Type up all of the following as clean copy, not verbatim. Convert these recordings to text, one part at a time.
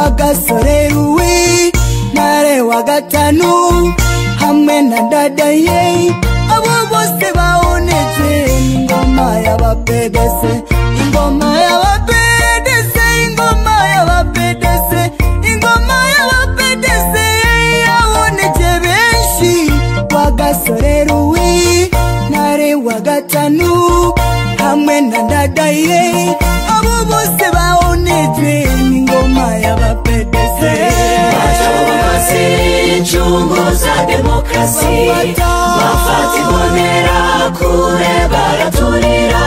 wagasore ruwi ntare wa gatanu hamwe na dada ye abo bose baonejwe ingoma y'abapedese ingoma y'abapedese ingoma y'abapedese ingoma y'abapedese yaoneje benshi wagasore ruwi ntare wa gatanu hamwe na dada ye abo bose baonejwe ingoma y'abapedese Bachobasi chunguza demokrasi Bafati bonera kure baraturira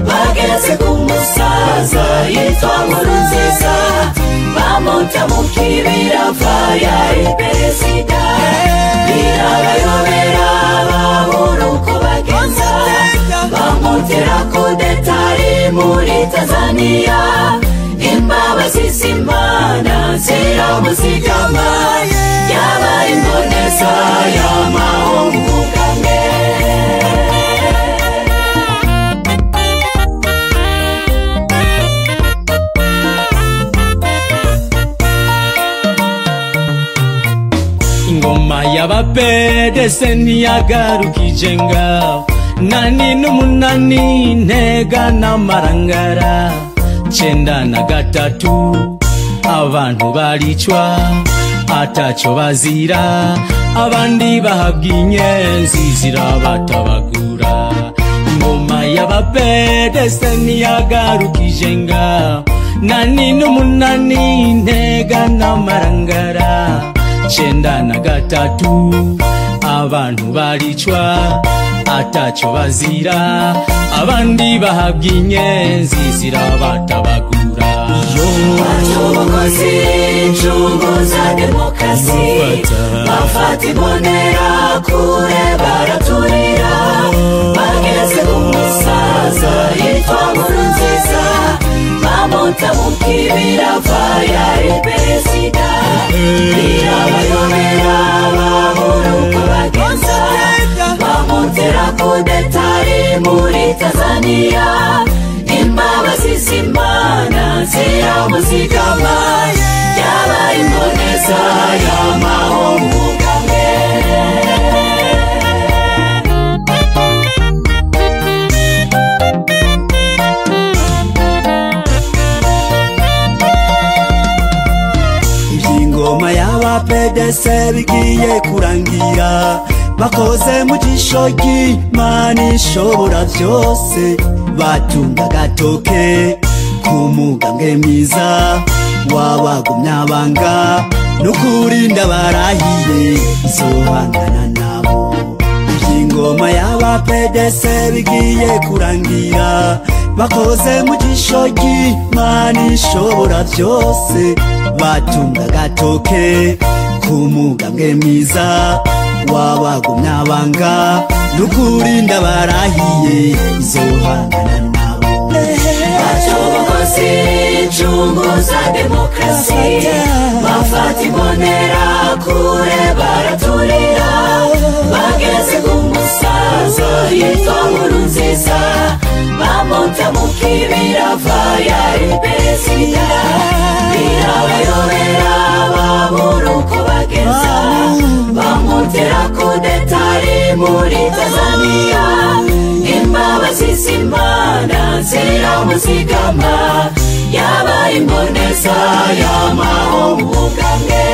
Bageze kumusaza yitwa Nkurunziza Bamonta mu kibira yari perezida Birabayobera babura uko bagenza Bamutera kudetari muri Tanzania Imbabazi z'Imana ziramuzigama yabaye imboneza y'amahomvugane Ingoma y'abapedese ntiyagarukije ngaho nani n'umunani ntega n'amarangara Chenda na gatatu abantu baricwa ataco bazira abandi bahabwa inyenzi zirabatabagura ingoma y'abapedese ntiyagarukije ngaho nani n'umunani ntega n'amarangara Chenda na gatatu abantu baricwa ataco bazira abandi bahabwa inyenzi zirabatabagura Bachobasi chunguza demokrasi Bafati bonera kure baraturira Bageze kumusaza yitwa Nkurunziza Bamonta mu kibira yari perezida Birabayobera babura uko bagenza Bamutera kudetari muri Tanzania Imbabazi z'Imana ziramuzigama yabaye imboneza y'amahomvugane Ingoma y'abapedese bigiye kurangira bakoze mu gishogi mani ishobora byose batunga gatoke kumugambwe mwiza wabagumyabanga nukurinda barahiye izohangana nabo ingoma y'abapedese bigiye kurangira bakoze mu gishogi mani ishobora byose batunga gatoke kumugambwe mwiza wabagumyabanga nukurinda barahiye izohangana nabo Bachobasi chunguza demokrasi Bafati bonera kure baraturira Bageze kumusaza yitwa Nkurunziza Bamonta mu kibira yari perezida Birabayobera babura uko bagenza Bamutera kudetari muri Tanzania Imbabazi z'Imana ziramuzigama yabaye imboneza y'amahomvugane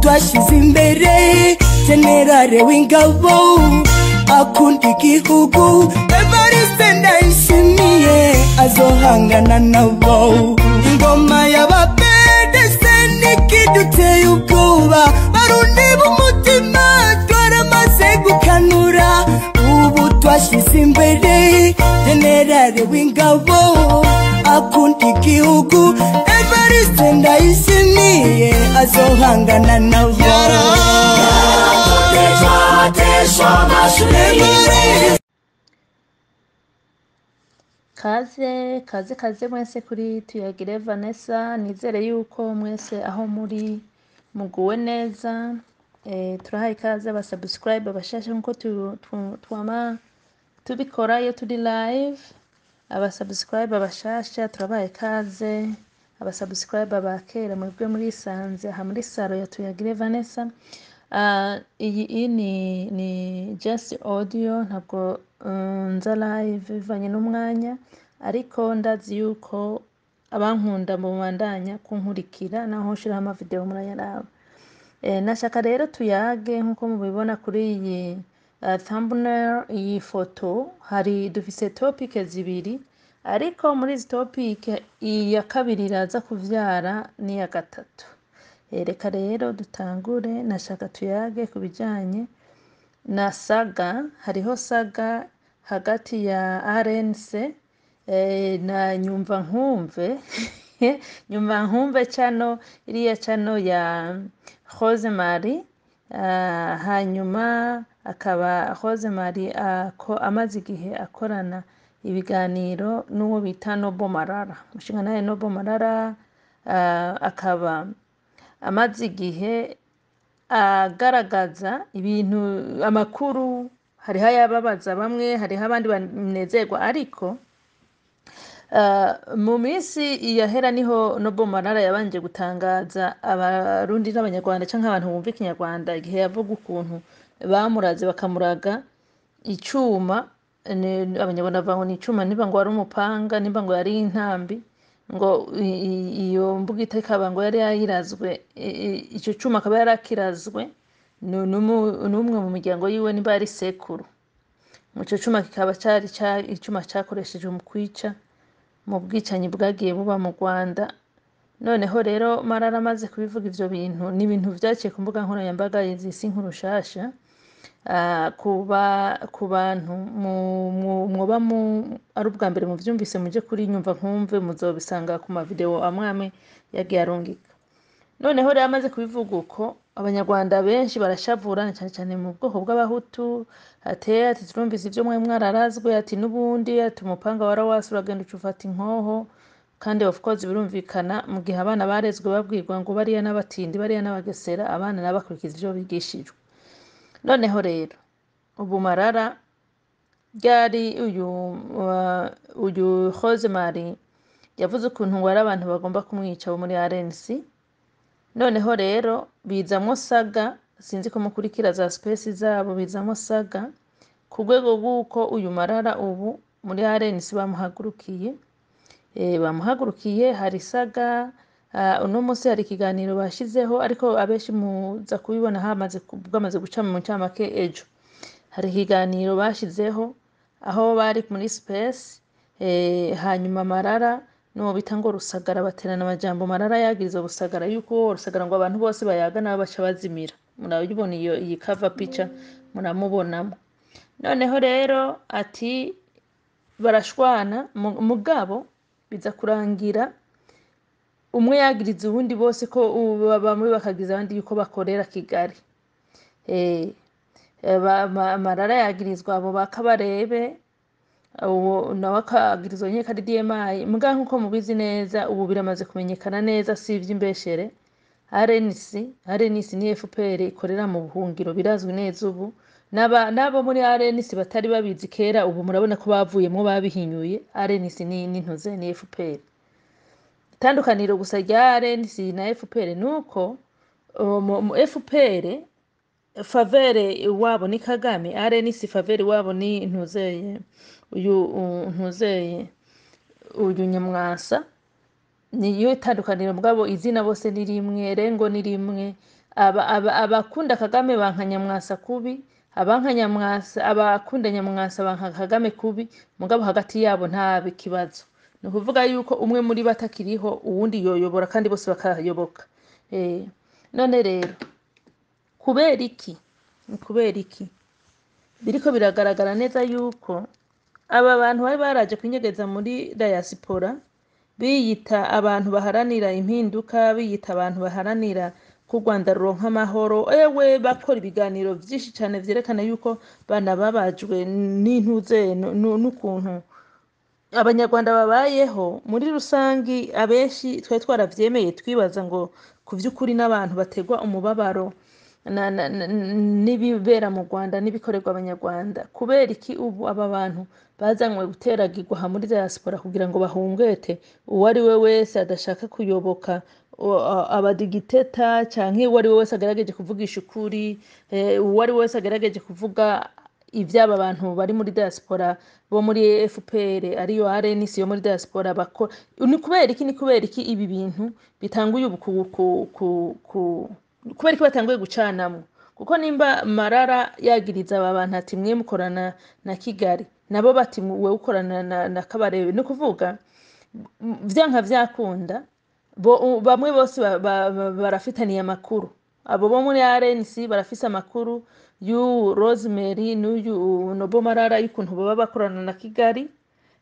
twashyize imbere generale w'ingabo akunda igihugu Evariste Ndayishimiye azohangana nabo ingoma y'abapedese nikiduteye ubwoba barundi b'umutima twaramaze gukanura ubu twashyize imbere generale w'ingabo akunda igihugu Evariste Ndayishimiye azohangana nabo kaze mwese kuri Tuyagire Vanessa, nizere yuko mwese aho muri muguwe neza. Turahaye ikaze abasubscribe bashasha nkuko twama tubikora iyo turi live. Abasubscribe bashasha turabaye ikaze, abasubscribe bakera mwebwe muri sanze aha muri saro ya Tuyagire Vanessa. Iyi ni just audio, ntabwo nza live bivanye n'umwanya, ariko ndazi yuko abankunda mu bandanya kunkurikira naho nshiraho amavideo murayaraba. Nashaka rero tuyage nkuko mubibona kuri iyi thumbnail iyi foto, hari dufise topic zibiri, ariko muri izi topic iya kabiri iraza kuvyara n'iya gatatu. Reka rero dutangure. Nashaka tuyage kubijanye na saga. Hariho saga hagati ya RNC na Nyumva Nkumve Nyumva Nkumve chano iriya chano ya Rosemary. Hanyuma akaba Rosemary amaze igihe akorana ibiganiro n'uwo bita Nobo Marara, mushinga naye Nobo Marara. Akaba amaze igihe agaragaza ibintu amakuru, hariho ayababaza bamwe, hariho abandi banezerwa, ariko mu minsi yahera niho Nobo Marara yabanje gutangaza abarundi n'abanyarwanda canke abantu bumva ikinyarwanda, igihe yavuga ukuntu bamuraze bakamuraga icuma. Abanyarwanda bavuga ngo ni icuma, niba ngo ari umupanga, niba ngo yari intambi, ngo iyo mbuga itakaba ngo yari yayirazwe, ico cuma akaba yarakirazwe n'umwe mu miryango yiwe, niba ari sekuru. Ico cuma kikaba cari icuma cakoreshejwe mu kwica mu bwicanyi bwagiye buba mu Rwanda. Noneho rero Marara amaze kubivuga ivyo bintu, ni ibintu vyaciye ku mbuga nkoranyambaga z'isi nkuru shasha. Ku bantu mwoba ari ubwa mbere muvyumvise, muje kuri Nyumva Nkumve muzobisanga ku mavideo amwe yagiye arungika. Noneho rero amaze kubivuga uko, abanyarwanda benshi barashavura, cyane cyane mu bwoko bw'abahutu. Ati turumvise ivyo mwe mwararazwe, ati nubundi ati umupanga warawasi uragenda ucufata inkoho. Kandi of course birumvikana, mu gihe abana barezwe babwirwa ngo bariya n'abatindi, bariya n'abagesera, abana nabakurikiza ivyo bigishijwe. Noneho rero ubu Marara ryari uyu Rosemary yavuze ukuntu ngo ari abantu bagomba kumwica bo muri RNC. Noneho rero bizamwo saga, sinzi ko mukurikira za space zabo, bizamwo saga ku rwego rw'uko uyu Marara ubu muri RNC bamuhagurukiye. Hari saga. Uno munsi hari ikiganiro bashizeho, ariko abenshi muza kubibona bwamaze guca mu ncamake ejo. Hari ikiganiro bashizeho aho bari muri space, hanyuma Marara n'uwo bita ngo Rusagara baterana amajambo. Marara yagiriza Rusagara yuko Rusagara ngo abantu bose bayaga nabo baca bazimira. Murabibona iyi cover picture muramubonamo. Noneho rero ati barashwana, mugabo biza kurangira umwe yagiriza ubundi bose ko bamwe bakagiza abandi yuko bakorera Kigali. Marara yagirizwa abo Bakabarebe, nawe akagirizwa nyine kari DMI. Muga nkuko mubizi neza, ubu biramaze kumenyekana neza, si ivy'imbeshere. RNC ni FPR ikorera mu buhungiro, birazwi neza ubu. Nabo muri RNC batari babizi kera, ubu murabona ko bavuyemo babihinyuye. RNC ni ntuze ni FPR. Tandukaniro gusa rya RNC na FPR nuko FPR favere wabo ni Kagame, RNC favere wabo ni ntuzeye uyu Nyamwasa. Niyo tandukaniro, mugabo izina bose ni rimwe, rengo ni rimwe. Abakunda Kagame banka Nyamwasa kubi, abanka Nyamwasa, abakunda Nyamwasa banka Kagame kubi, mugabo hagati yabo nta bikibazo. ni ukuvuga yuko umwe muri batakiriho uwundi yoyobora kandi bose bakayoboka. None rero kubera iki biriko biragaragara neza yuko aba bantu bari baraje kwinyegeza muri diaspora biyita abantu baharanira impinduka, biyita abantu baharanira ko u Rwanda ruronka amahoro, ewe bakora ibiganiro vyinshi cyane vyerekana yuko banababajwe n'intuze n'ukuntu abanyarwanda babayeho muri rusangi. Abenshi twari twaravyemeye twibaza ngo ku vy'ukuri n'abantu bategwa umubabaro n'ibibera mu Rwanda n'ibikorerwa abanyarwanda. Kubera iki ubu aba bantu bazanywe guteragirwa aha muri diaspora kugira ngo bahungete uwo ari we wese adashaka kuyoboka abadigiteta, canke uwo ari we wese agerageje kuvugisha ukuri, uwo ari we wese agerageje kuvuga ivy'aba bantu bari muri diaspora bo muri FPR ariyo RNC yo muri diaspora bakora. Ni kubera iki ibi bintu bitanguye ubu kubera iki batanguye gucanamwo? Kuko nimba Marara yagiriza aba bantu ati mwe mukorana na Kigali, nabo bati we ukorana na Kabarebe, ni kuvuga vyanka vyakunda bamwe bose barafitaniye amakuru. Abo bo muri RNC barafise amakuru yu Rosemary n'uyu Nobo Marara y'ukuntu baba bakorana na Kigali,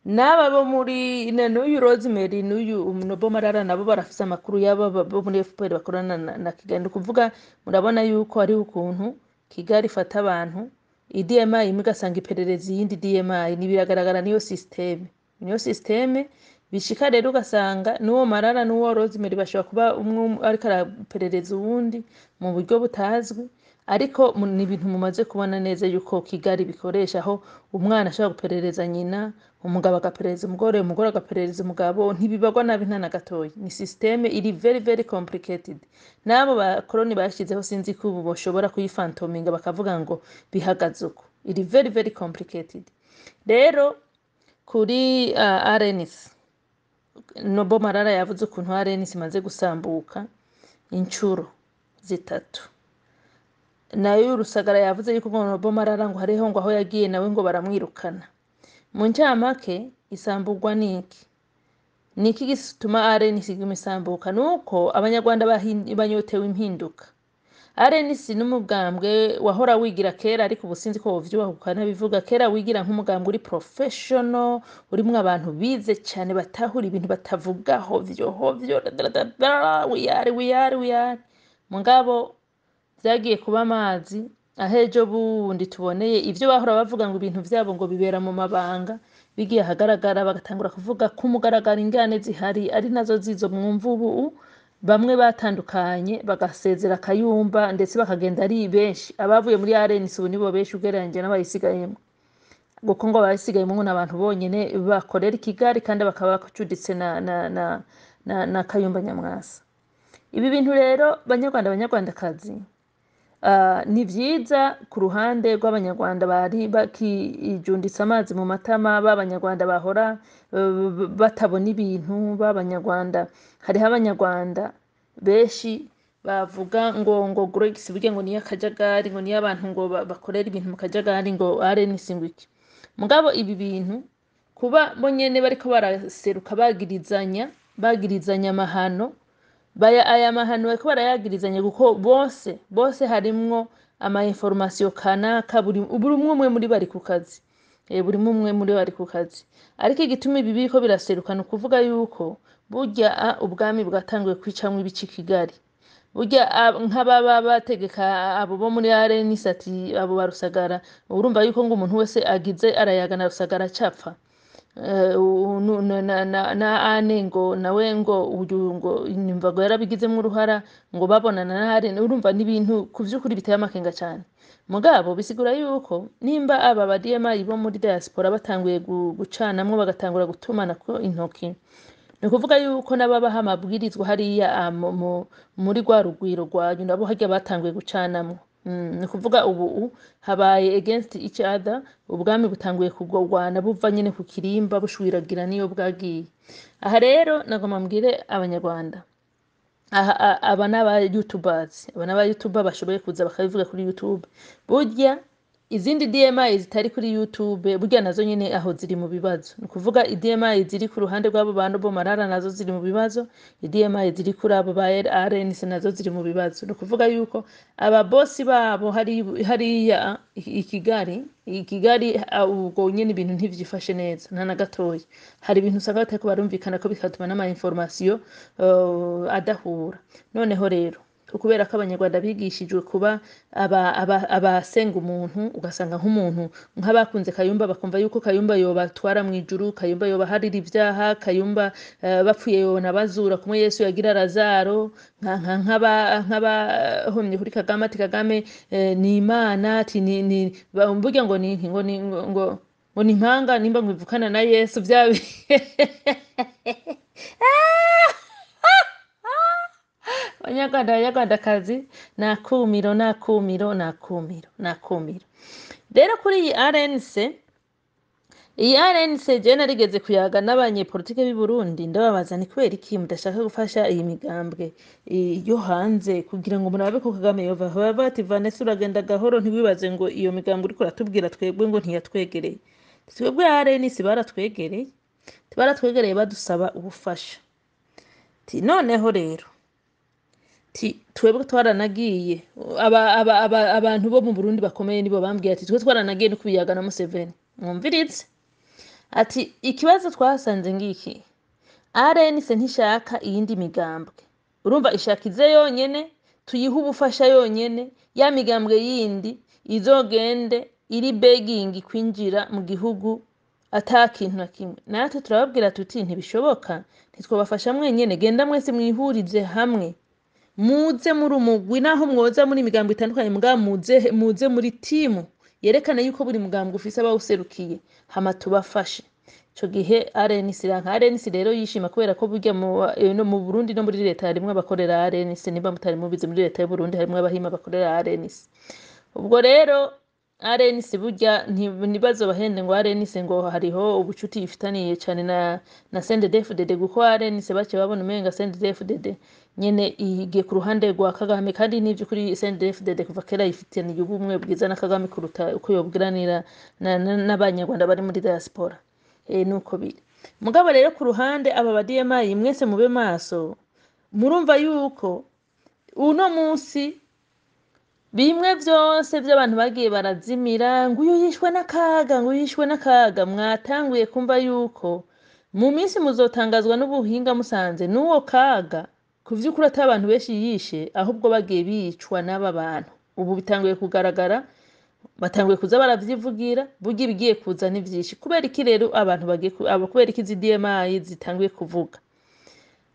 n'aba bo muri n'uyu Rosemary n'uyu Nobo Marara nabo barafise amakuru y'aba bo muri FPR bakorana na Kigali. Kuvuga murabona yuko ari ukuntu Kigali fata abantu DMI imwe gasanga iperereza yindi DMI, ni biragaragara niyo systeme bishika. Rero ugasanga n'uwo Marara n'uwo Rosemary bashobora kuba umwe ariko araperereza uwundi mu buryo butazwi, ariko ni ibintu mumaze kubona neza yuko Kigali bikoresha, aho umwana ashobora guperereza nyina, umugabo agaperereza umugore agaperereza umugabo, ntibibagwa nabi nta na gatoya. Ni systeme iri very complicated. Nabo bakoroni bashizeho sinzi ko ubu boshobora kuyifantominga bakavuga ngo bihagaze uko. Iri very complicated. Rero kuri RNC Nobo Marara yavuze ukuntu RNC imaze gusambuka inshuro zitatu. Nayo Rusagara yavuze yuko Nobo Marara ngo hariho ngo aho yagiye nawe ngo baramwirukana. Mu ncamake isamburwa niki gituma RNC isambuka? Nuko abanyarwanda banyotewe impinduka. RNC n'umugambwe wahora wigira kera, ariko ubusinzi ko wovyubahukana bivuga kera wigira nk'umugambwe uri professional, urimwe abantu bize cyane batahura ibintu batavuga hovyo we are mugabo vyagiye kuba amazi ahejo bundi tuboneye ivyo bahora bavuga ngo ibintu vyabo ngo bibera mu mabanga, bigiye hagaragara bagatangura kuvuga ko umugaragara ingane zihari ari nazo zizo mwumva ubu. Bamwe batandukanye bagasezera Kayumba ndetse bakagenda ari benshi. Abavuye muri RNC ubu nibo benshi ugereranyije n'abayisigayemo, kuko ngo abayisigayemo n'abantu bonyene bakorera Kigali kandi bakaba bacuditse na Kayumba Nyamwasa. Ibi bintu rero banyarwandakazi, ni vyiza ku ruhande rw'abanyarwanda bari bakijunditse amazi mu matama, b'abanyarwanda bahora batabona ibintu, b'abanyarwanda. Hariho abanyarwanda benshi bavuga ngo Grex burya ngo niyo akajagari, ngo niyo abantu ngo bakorera ibintu mu kajagari, ngo RNC ngwiki. Mugabo ibi bintu kuba bonyene bariko baraseruka bagirizanya amahano, aya mahano bariko barayagirizanya kuko bose harimwo ama information kanaka, buri umwe muri bari ku kazi, ariko igituma ibi biriko biraseruka no kuvuga yuko burya ubwami bwatanguye kwicamwe ibici Kigali. Burya nk'ababa bategeka abo bo muri RNC ati abo barusagara, urumva yuko ngo umuntu wese agize arayagana rusagara capfa. Na ane ngo nawe ngo uyu ngo nimvago yarabigizemo uruhara ngo babonana na RNC. Urumva n'ibintu kuvyukuri biteye amakenga cyane. Mugabo bisigura yuko nimba aba badiyemayi bo muri diaspora batanguye gucanamwe bagatangura gutumana ko intoki, ni kuvuga yuko n'ababaha amabwirizwa hariya muri rwa rugwiro rwanyu nabo hajya batanguye gucanamwe. Ni kuvuga ubu habaye against each other, ubwami butanguye kugorwana buva nyine ku kirimba bushwiragira niyo bwagiye. Aha rero nagoma mbwire abanyarwanda, aba n'aba YouTubers bashoboye kuza bakabivuga kuri YouTube. Burya izindi DMI zitari kuri YouTube burya nazo nyine aho ziri mu bibazo ni kuvuga DMI ziri ku ruhande rw'abo bantu bo marara nazo ziri mu bibazo DMI ziri kuri abo ba RNC nazo ziri mu bibazo ni kuvuga yuko aba boss babo hariya i Kigali ubwo nyine ibintu ntivyifashe neza nta na gatoya hari ibintu usanga batako barumvikana ko bikatuma n'ama information adahura noneho rero kubera ko abanyarwanda bigishijwe kuba abasenga umuntu ugasanga nk'umuntu nk'abakunze Kayumba bakumva yuko Kayumba yobatwara mu ijuru Kayumba yobaharira ibyaha Kayumba bapfuye yona bazura kumwe Yesu yagira Lazaro nk'abahomye kuri Kagame ati Kagame ni Imana ati ni mvuga ngo ni impanga nimba ngivukana na Yesu byabe Abanyarwandakazi nakumiro rero kuri iyi RNC je narigeze kuyaga n'abanyepolitike b'i Burundi ndababaza ni kubera iki mudashaka gufasha iyi migambwe yo hanze kugira ngo murabe ko Kagame yova bati Vanessa uragenda gahoro ntibibaze ngo iyo migambwe uri kuratubwira twebwe ngo ntiyatwegereye twebwe RNC baratwegereye badusaba ubufasha noneho rero twebwe twaranagiye abantu bo mu Burundi bakomeye nibo bambwiye ati twe twaranagiye no kubiyaga na Museveni mwumviritse ati ikibazo twasanze ngiki RNC ntishaka iyindi migambwe urumva ishaka ize yonyene tuyiha ubufasha yonyene ya migambwe yindi izogende iri begging kwinjira mu gihugu atakintu na kimwe natwe turababwira tuti ntibishoboka ntitwabafasha mwenyene genda mwese mwihurize hamwe muze muri umugwi naho mwoza muri migambwe itandukanye muga muze muri timu yerekana yuko buri mugambwe ufise abawuserukiye hama tubafashe ico gihe RNC rero yishima kubera ko burya mu Burundi no muri leta harimwe abakorera RNC niba mutari mubize muri leta y'u Burundi harimwe abahima bakorera RNC ubwo rero RNC burya nibazo bahende ngo RNC ngo hariho ubucuti ifitaniye cyane na CNDD-FDD guko RNC bace babona umenga CNDD-FDD nyene igiye ku ruhande rwa Kagame kandi n'ivyo kuri CNDD-FDD kuva kera ifitaniye ubumwe bwiza na Kagame kuruta uko yobwiranira n'abanyarwanda bari muri diaspora nuko biri mugabo rero ku ruhande aba ba DMI mwese mube maso murumva yuko uno munsi bimwe byose by'abantu bagiye barazimira ngo uyu yishwe n'akaga mwatanguye kumva yuko mu minsi muzotangazwa n'ubuhinga musanze n'uwo kaga kuvyukuri atabantu benshi yishe ahubwo bagiye bicwa n'aba bantu ubu bitanguye kugaragara batanguye kuza baravyivugira burya bigiye kuza n'ivyishi kubera iki rero abantu bagiye kubera iki DMI zitanguye kuvuga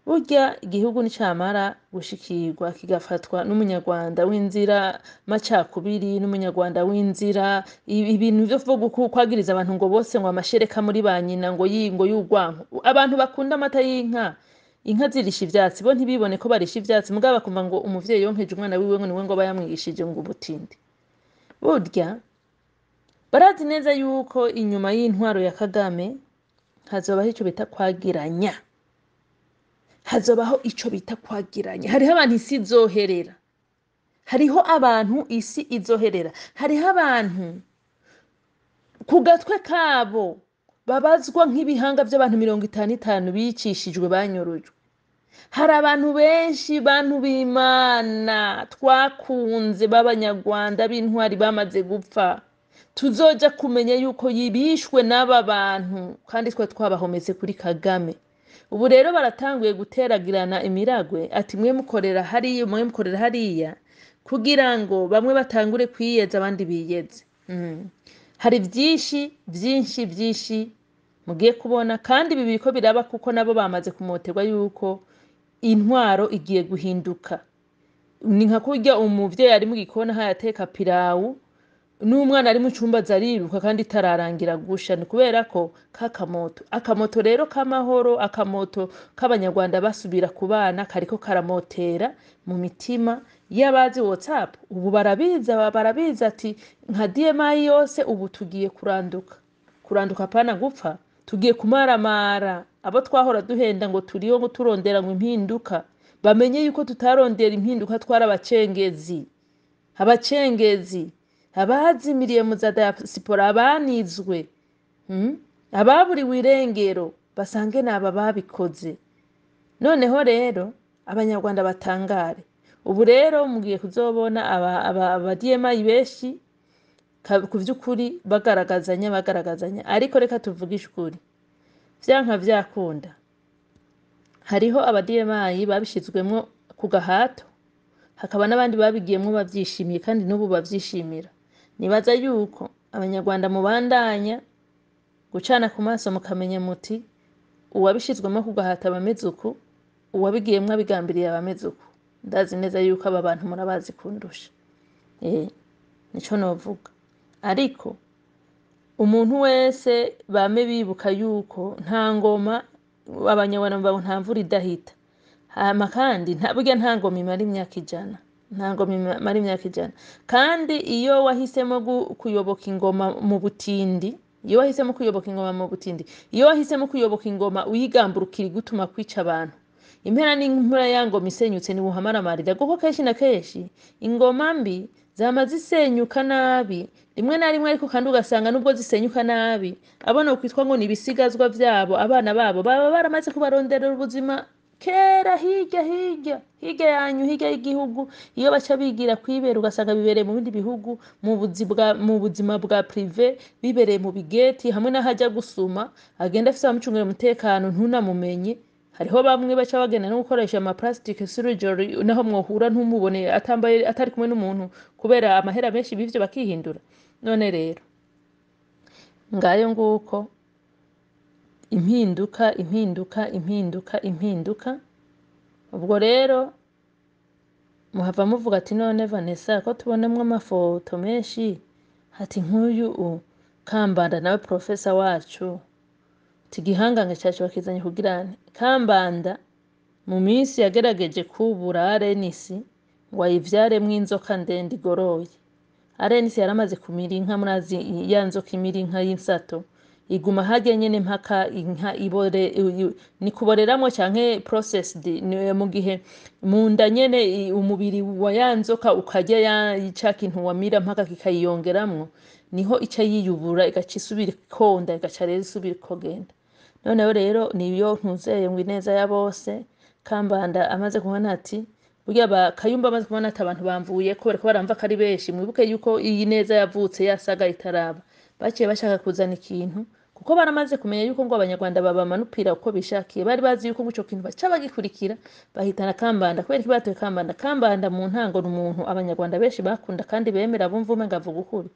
burya igihugu nicamara gushikirwa kigafatwa n'umunyarwanda w'inzira macakubiri n'umunyarwanda w'inzira ibintu byo kwagiriza abantu ngo bose ngo amashereka muri banyina ngo y'ugwanko abantu bakunda amata y'inka zirisha ivyatsi bo ntibibone ko barisha ivyatsi mugabo bakumva ngo umuvyeyi yonkeje umwana wiwe ngo niwe ngo bayamwigishije ngo ubutindi burya barazi neza yuko inyuma y'intwaro ya Kagame hazobaho ico bita kwagiranya hariho abantu isi izoherera hariho abantu ku gatwe kabo babazwa nk'ibihanga by'abantu 55 bicishijwe banyorojwe hari abantu benshi bantu b'Imana twakunze b'abanyarwanda b'intwari bamaze gupfa tuzoja kumenya yuko yibishwe n'aba bantu kandi twe twabahometse kuri Kagame ubu rero baratanguye guteragirana imiragwe ati mwe mukorera hariya kugira ngo bamwe batangure kwiyeza abandi biyeze hari byinshi mugiye kubona kandi ibi biriko biraba kuko nabo bamaze kumoterwa yuko intwaro igiye guhinduka ni nka kurya umuvyeyi ari mu gikona hayateka pirawu n'umwana ari mu cyumba zariruka kandi tararangira gusha ni kubera ko akamoto rero k'amahoro akamoto k'abanyarwanda basubira kubana kariko karamotera mu mitima y'abazi WhatsApp ubu barabiza ati nka DMI yose ubu tugiye kuranduka pana gupfa tugiye kumaramara abo twahora duhenda ngo turiyo ngo turondera ngo impinduka bamenye yuko tutarondera impinduka twara abacengezi abazimiriye mu za diaspora abanizwe ababuriwe irengero basange naba babikoze. Noneho rero abanyarwanda batangare. Ubu rero mugiye kuzobona aba DMI benshi ku vy'ukuri bagaragazanya ariko reka tuvugishe ukuri vyanka vyakunda. Hariho aba DMI babishizwemwo ku gahato, hakaba n'abandi babigiyemwo bavyishimiye kandi n'ubu bavyishimira. Nibaza yuko abanyarwanda mubandanya gucana ku maso mukamenya muti uwabishizwemo ku gahato abameze uku, uwabigiyemwo abigambiriye abameze uku. Ndazi neza yuko aba bantu murabazi kundusha. Nico novuga. Ariko umuntu wese bame bibuka yuko nta ngoma abanyarwanda mbaho nta mvura idahita. Hama kandi burya nta ngoma imara imyaka 100. Nta ngoma imara imyaka 100. Kandi iyo wahisemo kuyoboka ingoma mu butindi, iyo wahisemo kuyoboka ingoma uyigamburukira gutuma kwica abantu, impera n'impera yangoma isenyutse ni buhamara marida. Kuko kenshi na kenshi ingoma mbi zama zisenyuka nabi rimwe na rimwe, ariko kandi ugasanga nubwo zisenyuka nabi abana kwitwa ngo nibisigazwa vyabo, abana babo baba baramaze kubaronderera ubuzima kera hirya yanyu, hirya y'igihugu. Iyo baca bigira kwibera ugasanga bibereye mu bindi bihugu mu buzima bwa privé, bibereye mu bigeti hamwe n'ahajya gusuma agenda afise abamucungera umutekano ntunamumenye. Hariho bamwe baca bagenda no gukoresha ama plastic surgery naho mwohura ntumubone atambaye atari kumwe n'umuntu kubera amahera menshi bivyo bakihindura. None rero ngayo nguko impinduka. Ubwo rero muhava muvuga ati none Vanessa ko tubonemwe amafoto menshi hati nk'uyu Kambanda nawe professor wacu tigihangange cyacu bakizanye kugirane. Kambanda mu minsi yagerageje kubura arenisi ngo ayivyaremwe inzoka ndende igoroye. Arenisi yaramaze kumira inka, murazi ya nzoka imira inka y'insato iguma hage nyene mpaka inka ibore ni kuboreramwo canke processed mu gihe munda nyene umubiri wa yanzoka ukajya ya kintu wamira mpaka kikayiyongeramwo, niho ica yiyubura igaca isubira konda igaca rero isubira kogenda. Noneho rero niyo ntuzeye ngo ineza ya bose. Kambanda amaze kubona ati burya Kayumba amaze kubona ati abantu bamvuye ko bariko baramva kari benshi, mwibuke yuko iyi neza yavutse yasaga itaraba, baciye bashaka kuzana ikintu kuko baramaze kumenya yuko ngo abanyarwanda babamanupira uko bishakiye. Bari bazi yuko muco kintu baca bagikurikira bahitana Kambanda. Kubera iki batoye Kambanda mu ntango n'umuntu abanyarwanda benshi bakunda kandi bemera bumva umenga avuga ukuri.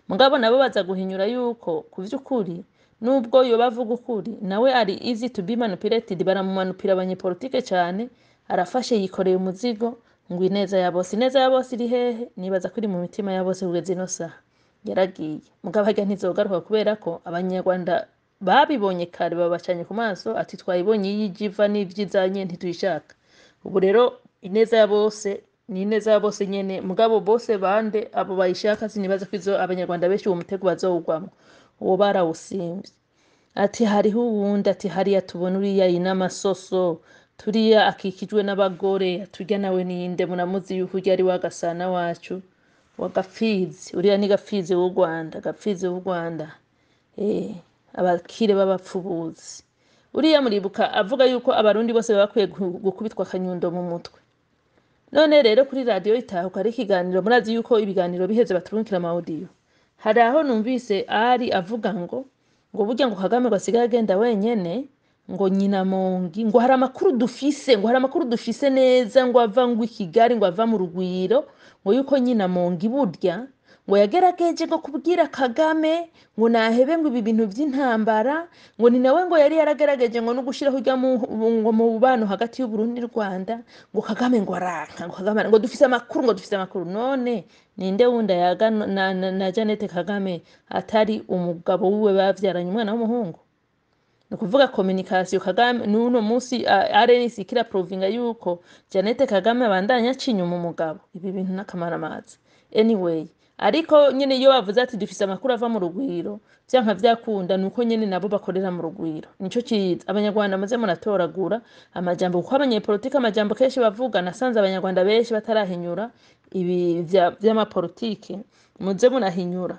Mugabo nabo baza guhinyura yuko kuvy'ukuri nubwo yo bavuga ukuri nawe ari easy to be manipulated, baramumanupira abanyepolitike cyane. Arafashe yikoreye umuzigo ngo ineza ya bose. Ineza ya bose iri hehe? Nibaza kuri mu mitima ya bose kugeza ino saha yaragiye. Mugabo hajya ntizogaruka kubera ko abanyarwanda babibonye kare babacanye ku maso ati twayibonye yijiva n'ivyizanye ntituyishaka. Ubu rero ineza ya bose ni ineza ya bose nyene, mugabo bose bande abo bayishaka sinibaza kwizo abanyarwanda benshi uwo mutego bazowugwamo. Uwo barawusimvye ati hariho uwundi ati hariya tubona uriya inamasoso turiya akikijwe n'abagore turya nawe ninde munamuzi yuko urya ari wagasana wacu wagapfizi. Uriya ni Gapfizi w'u Rwanda, Gapfizi w'u Rwanda abakire b'abapfubuzi. Uriya muribuka avuga yuko abarundi bose bakwiye gukubitwa akanyundo mu mutwe. None rero kuri radio Itahuka ari kiganiro, murazi yuko ibiganiro biheze baturungikira ama audio. Hari aho numvise ari avuga ngo burya ngo Kagame gwasigaye agenda wenyene ngo nyina mongi ngo hari amakuru dufise neza ngo ava ngo Kigali ngo ava mu Rugwiro ngo yuko nyina mongi burya ngo yagerageje ngo kubwira Kagame ngo nahebe ngo ibi bintu by'intambara ngo ni nawe ngo yari yaragerageje ngo no gushiraho ujya mu bubano hagati y'u Burundi n'u Rwanda ngo Kagame ngo aranka ngo Kagame ngo dufise amakuru. None ninde wunda yaga na Janete Kagame atari umugabo wiwe bavyaranye umwana w'umuhungu? No kuvuga communication Kagame nuno munsi RNC kira provinga yuko Janete Kagame abandanya cinya mu mugabo. Ibi bintu nakamara amazi. Anyway, ariko nyene iyo bavuze ati dufise amakuru ava mu rugwiro vyanka vyakunda nuko nyene nabo bakorera mu rugwiro nico ciza abanyarwanda maze muratoragura amajambo kuko abanyepolitike amajambo kenshi bavuga nasanze abanyarwanda benshi batarahinyura ibi vy'amapolitike muze murahinyura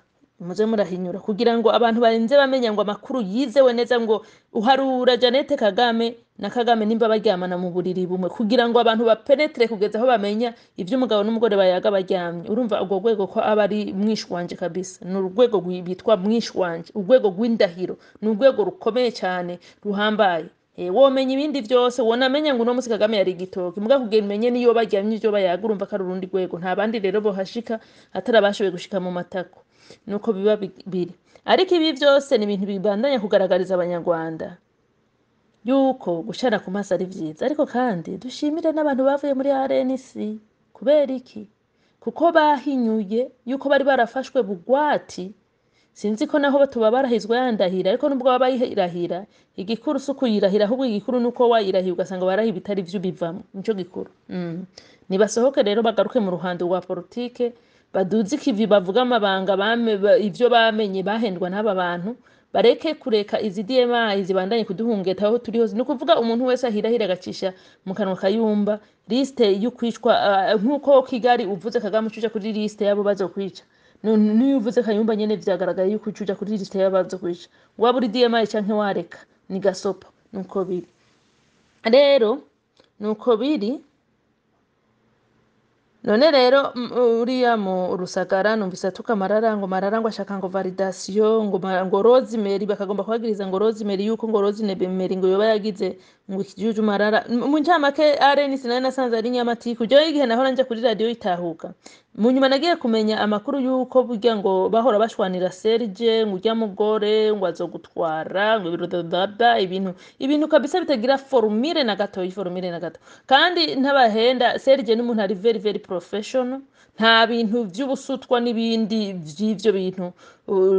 kugira ngo abantu barenze bamenya ngo amakuru yizewe neza ngo uharura Jeannette Kagame na Kagame nimba baryamana mu buriri bumwe kugira ngo abantu bapenetre kugeza aho bamenya ivy'umugabo n'umugore bayaga baryamye urumva ubwo rwego ko aba ari mwishwanje kabisa ni urwego bitwa mwishwanje urwego rw'indahiro ni urwego rukomeye cyane ruhambaye womenya ibindi byose wonamenya ngo uno musi Kagame yari igitoki muga kugira umenye niyo baryamye ivyo bayaga urumva ko ari urundi rwego nta bandi rero bohashika atarabashoboye gushika mu matako nuko biba biri ariko ibi byose ni ibintu bibandanya kugaragariza abanyarwanda yuko gushana ku maso ari vyiza ariko kandi dushimire n'abantu bavuye muri RNC kubera iki kuko bahinyuye yuko bari barafashwe bugwati sinzi ko naho batuba barahizwa yandahira ariko nubwo babayirahira igikuru suko yirahira ahubwo igikuru nuko wayirahiye ugasanga barahi bitari vyo bivamo nico gikuru nibasohoke rero bagaruke mu ruhando rwa politike baduzi ikivi bavuga amabanga ivyo bamenye bahendwa n'aba bantu bareke kureka izi DMI zibandanye kuduhungeta aho turi hose nukuvuga umuntu wese ahirahira agacisha mu kanwa kayumba liste y'ukwicwa nkuko Kigali uvuze Kagame ucuja kuri liste yabo bazokwica niyo uvuze Kayumba nyene vyagaragaye yuko ucuja kuri liste yabo bazokwica waba uri DMI canke wareka ni gasopo nuko biri rero nuko biri none rero uriya mu Rusagara numvise tukamarara ngo mararango ashaka ngo validation ngo Rosemary bakagomba kwagiriza ngo Rosemary yuko ngo Rosemary ngo yoba yagize ngo ikijuju marara mu ncamake RNC nari nasanze ari nyamatiku je igihe nahora nje kuri radio itahuka mu nyuma nagiye kumenya amakuru yuko burya ngo bahora bashwanira Serge ngo ujya mugore ngo azogutwara ngo birudada ibintu kabisa bitagira formule na gato kandi ntabahenda Serge n'umuntu ari very very professional nta bintu vy'ubusutwa n'ibindi vy'ivyo bintu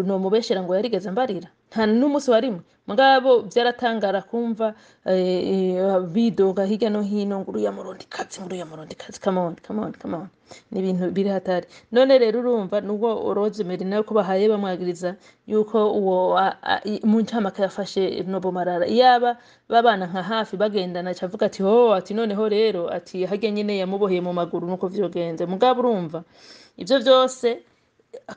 no mubeshera ngo yarigeze mbarira nta n'umusi warimwe mugabo vyaratangara kumva bidoga hirya no hino nguru ya Murundi kazi come on ni ibintu biri hatari none rero urumva nubwo Rosemary nayo ko bahaye bamwagiriza yuko uwo mu ncamake yafashe Nobo Marara yaba babana nka hafi bagendana cavuga ati ati noneho rero ati hajya nyene yamuboheye mu maguru nuko vyogenze mugabo urumva ivyo vyose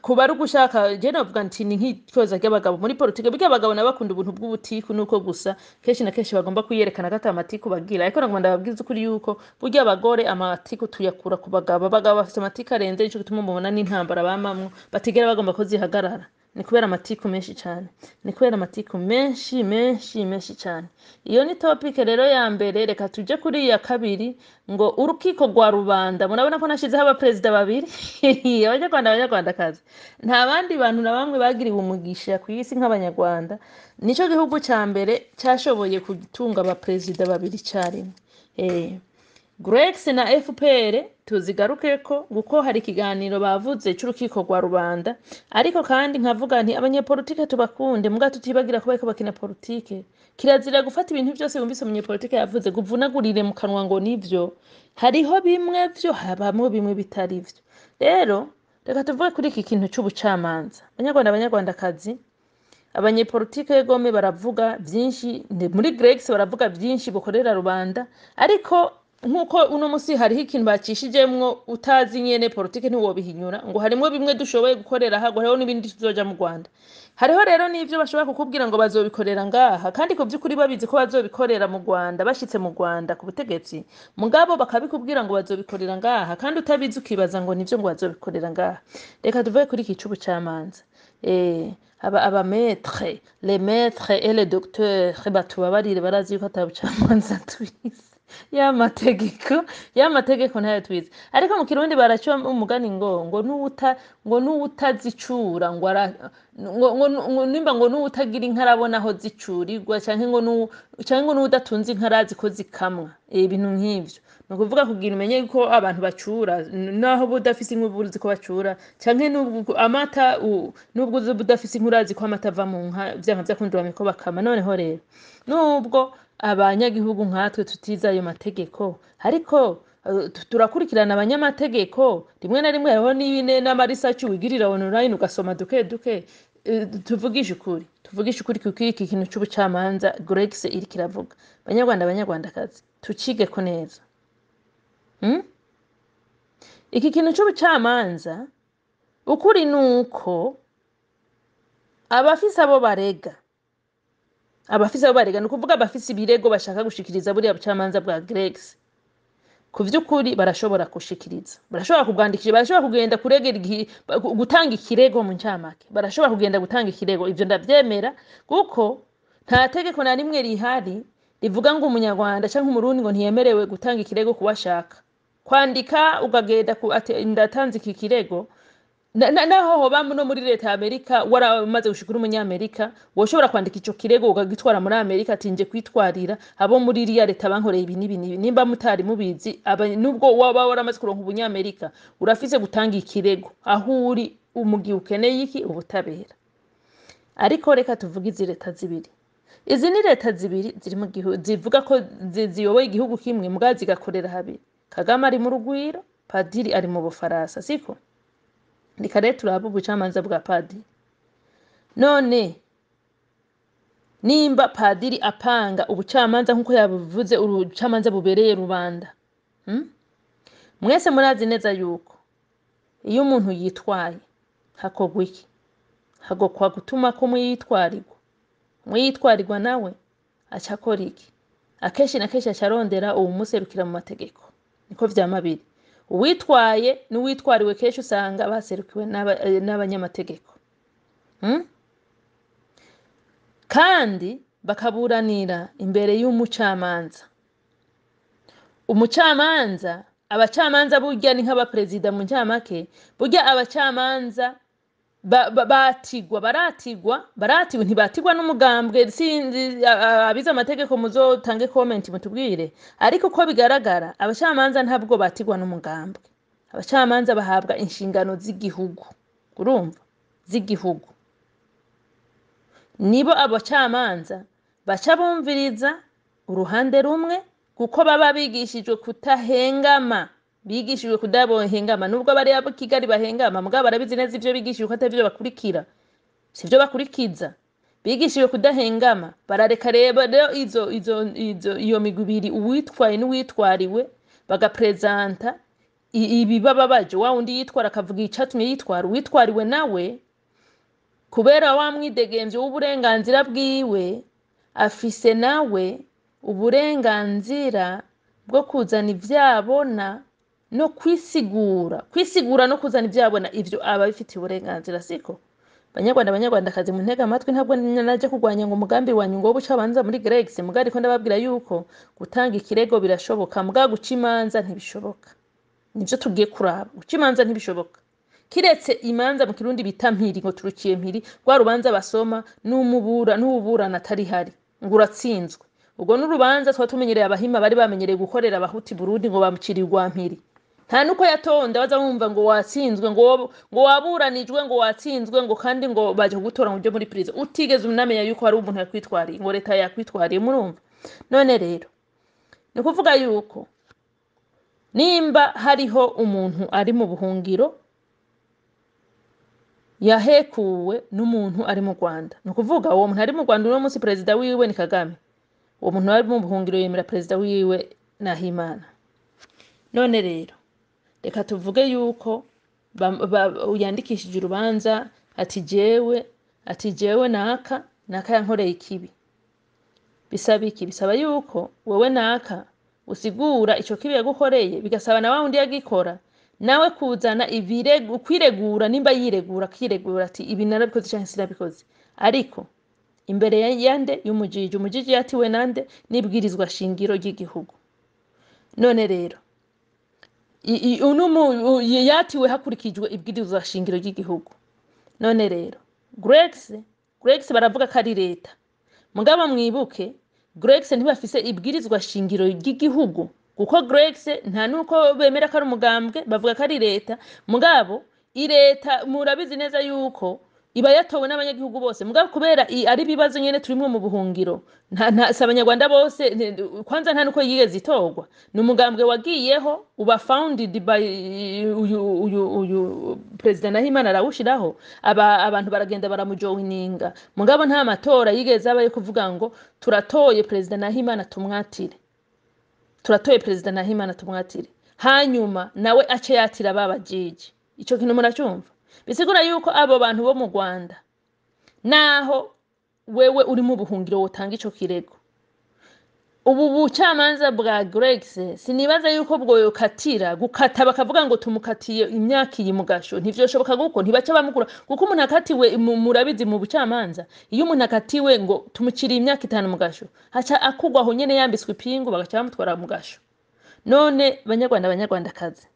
kuba ari gushaka je navuga nti ni nk'ikoza ry'abagabo muri politike bige abagabo nabakunda ubuntu bw'ubutiku nuko gusa kenshi na kenshi bagomba kuyerekana gata amatiku bagira ariko nagomba ndababwiza kuri yuko burya abagore amatiku tuyakura ku bagabo bafite amatiku arenze ico gituma mubona n'intambara bamamwe batigera bagomba ko zihagarara ni kubera amatiku menshi cyane ni kubera amatiku menshi cyane iyo ni topic rero ya mbere reka tuje kuri ya kabiri ngo urukiko rwa rubanda murabona ko nashizeho abaperezida babiri abanyarwandakazi nta bandi bantu na bamwe bagiriwe umugisha ku isi nk'abanyarwanda nico gihugu ca mbere cyashoboye kutunga abaperezida babiri cyarimwe Grex na FPR tuzigaruke ko guko hari ikiganiro bavuze cy'urukiko rwa rubanda ariko kandi nkavuga nti abanyepolitike tubakunde muga tutibagira kuba bakina politike kirazira gufata ibintu byose bumvise umunyepolitike yavuze guvunagurire mu kanwa ngo nivyo hariho bimwe vyo habamwe bimwe bitari vyo rero reka tuvuge kuri iki kintu cy'ubucamanza abanyarwandakazi abanyepolitike gome baravuga byinshi muri Grex baravuga byinshi bukorera rubanda ariko nkuko uno musi hariho ikintu bacishijemwo utazi nyene politike ntiwobihinyura ngo harimo bimwe dushoboye gukorera hago hariho n'ibindi tuzoja mu Rwanda hariho rero n'ivyo bashobora kukubwira ngo bazobikorera ngaha kandi ko by'ukuri babizi ko bazobikorera mu Rwanda bashitse mu Rwanda ku butegetsi mugabo bakabikubwira ngo bazobikorera ngaha kandi utabizi ukibaza ngo nivyo ngo bazobikorera ngaha reka tuvuye kuri iki cy'ubucamanza aba maître les maîtres et les docteurs batubabarire barazi yuko atabucamanza tubizi ya mategeko ntayo twize ariko mu kirundi baracho umugani ngo nuwutazicura ngo nimba ngo nuwutagira inkarabona aho zicurirwa canke ngo nuwudatunze inkarazi ko zikamwa ibintu nk'ivyo nukuvuga kugira umenye ko abantu bacura naho budafise inkuburuzi ko bacura canke amata nubwo budafise inkurazi ko amata ava mu nka vyanka vyakundura ko bakama noneho rero nubwo abanyagihugu nkatwe tutiza ayo mategeko ariko turakurikirana abanyamategeko rimwe na rimwe hariho n'ibine n'amarisaci wigirira online ugasoma duke duke. Tuvugisha ukuri kuko iki kintu cy'ubucamanza Grex iri kiravuga banyarwandakazi tucige ko neza. Iki kintu cy'ubucamanza ukuri nuko abafise abo barega ni ukuvuga abafise ibirego bashaka gushikiriza buriya bucamanza bwa Grex, ku vy'ukuri barashobora gushikiriza, barashobora kubwandikira, barashobora kugenda kuregera gutanga ikirego mu ncamake, barashobora kugenda gutanga ikirego. Ivyo ndavyemera kuko nta tegeko na rimwe rihari rivuga ngo umunyarwanda canke umurundi ngo ntiyemerewe gutanga ikirego kuwashaka. Kwandika ukagenda ndatanze iki kirego naho hoba no muri leta ya Amerika waramaze gushikura umunyamerika woshobora kwandika ico kirego ukagitwara muri Amerika ati nje kwitwarira abo muri iriya leta bankoreye ibi nimba mutari mubizi nubwo waba waramaze kuronka ubunyamerika urafise gutanga ikirego aho uri umugiye ukeneye iki ubutabera. Ariko reka tuvuge izi leta zibiri, izi ni leta zibiri ziri mu gihugu zivuga ko ziyoboye igihugu kimwe mugazi gakorera habiri. Kagame ari mu rugwiro, Padiri ari mu Bufaransa, siko? Reka rero turabe ubucamanza bwa Padiri. None nimba Padiri apanga ubucamanza nkuko yabivuze ubucamanza bubereye rubanda, mwese murazi neza yuko iyo umuntu yitwaye hakogwa iki? Hagokwa gutuma ko mwitwarirwa nawe acakora iki? Akeshi na keshi acarondera uwumuserukira mu mategeko. Niko vyamabiri. Uwitwaye n'uwitwariwe keshi usanga baserukiwe n'abanyamategeko. Kandi bakaburanira imbere y'umucamanza. Umucamanza, abacamanza burya ni nk'abaperezida mu ncamake, burya abacamanza baratigwa ntibatigwa n'umugambwe. Sinzi abize amategeko muzotange comment mutubwire, ariko ko bigaragara abacamanza ntabwo batigwa n'umugambwe. Abacamanza bahabwa inshingano z'igihugu, urumva, z'igihugu. Nibo abacamanza baca bumviriza uruhande rumwe kuko baba bigishijwe kutahengama, bigishijwe kudabohengama. Nubwo bari abo Kigali bahengama mugabo barabizi neza ivyo bigishijwe ko atavyo bakurikira, sivyo bakurikiza. Bigishijwe kudahengama, barareka rero iyo migubiri uwitwaye n'uwitwariwe bagapresenta ibibaba baje wa undi yitwara akavuga icatumye yitwara. Uwitwariwe nawe kubera wa mwidegemvye w'uburenganzira bwiwe afise nawe uburenganzira bwo kuzana ivyabona no kwisigura no kuzana ivyabona. Ivyo aba bifitiye uburenganzira, siko? Banyarwandakazi mu ntega amatwi, ntabwo naje kugwanya ngo umugambi wanyu ngo bucabanza muri Grex, mugari ko ndababwira yuko gutanga ikirego birashoboka, muga guca imanza ntibishoboka. Nivyo tugiye kuraba, guca imanza ntibishoboka. Kiretse imanza mu Kirundi bita mpiri, ngo turukiye mpiri, rwa rubanza basoma n'uburana atari hari ngo uratsinzwe. Ubwo n'urubanza twa tumenyereye abahima bari bamenyereye gukorera abahuti Burundi ngo bamucirirwa mpiri. Nta nuko yatonda baza bumva ngo watsinzwe, ngo waburanijwe, ngo watsinzwe, ngo kandi ngo baje kugutora mu byo muri prison. Utigeze unamenya yuko hari umuntu yakwitwariye, ngo leta yakwitwariye, murumva? None rero ni kuvuga yuko nimba hariho umuntu ari mu buhungiro yahekuwe n'umuntu ari mu Rwanda, ni kuvuga uwo muntu ari mu Rwanda uno munsi perezida wiwe ni Kagame, uwo muntu ari mu buhungiro yemera perezida wiwe Nahimana. None rero reka tuvuge yuko uyandikishije urubanza ati jewe naka yankoreye ikibi. Bisaba iki? Bisaba yuko wewe naka usigura ico kibi yagukoreye, bigasaba na wundi yagikora nawe kuzana kwiregura. Nimba yiregura kiregura ati ibi narabikoze cyangwa sinabikoze, ariko imbere yande umujiji yatiwe nande nibwirizwa shingiro ry'igihugu. None rero yatiwe hakurikijwe ibwirizwa shingiro ry'igihugu. None rero Grex baravuga ko ari leta, mugabo mwibuke Grex ntibafise ibwirizwa shingiro ry'igihugu, kuko Grex nta nuko bemera ko ari umugambwe, bavuga ko ari leta. Mugabo leta murabizi neza yuko iba yatowe n'abanyagihugu bose mugabo kubera ari bibazo nyene turimo mu buhungiro nta abanyarwanda bose kwanza nta nuko yigeze itorwa ni umugambwe wagiyeho uba founded by uyu president Nahimana arawushiraho abantu baragenda baramujoininga mugabo nta matora yigeze abaye kuvuga ngo turatoye president Nahimana tumwatire hanyuma nawe ace yatira babajiji ico kintu muracyumva bisigura yuko abo bantu bo mu Rwanda naho wewe uri mu buhungiro wotanga ico kirego ubu bucamanza bwa Grex sinibaza yuko bwo yokatira gukata bakavuga ngo tumukatiye imyaka iyi mugasho ntivyoshoboka guko ntibaca bamukura kuko umuntu akatiwe murabizi mu bucamanza iyo umuntu akatiwe ngo tumuciriye imyaka 5 mugasho haca akugwaho nyene yambiswe ipingu bagaca bamutwara mugasho none banyarwandakazi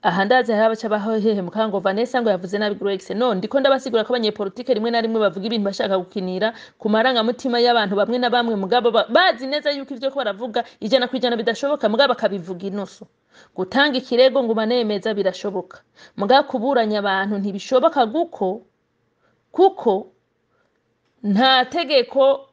aha ndaze habaca bahehe mukango Vanessa ngo yavuze nabi Grex no ndiko ndabasigura ko abanyepolitike rimwe na rimwe bavuga ibintu bashaka gukinira ku maranga mutima y'abantu bamwe na bamwe mugabo bazi neza yuko ivyo ko baravuga ijana kwijana bidashoboka mugabo akabivuga inoso gutanga ikirego ngo banemeza birashoboka mugabo kuburanya abantu ntibishoboka kuko nta tegeko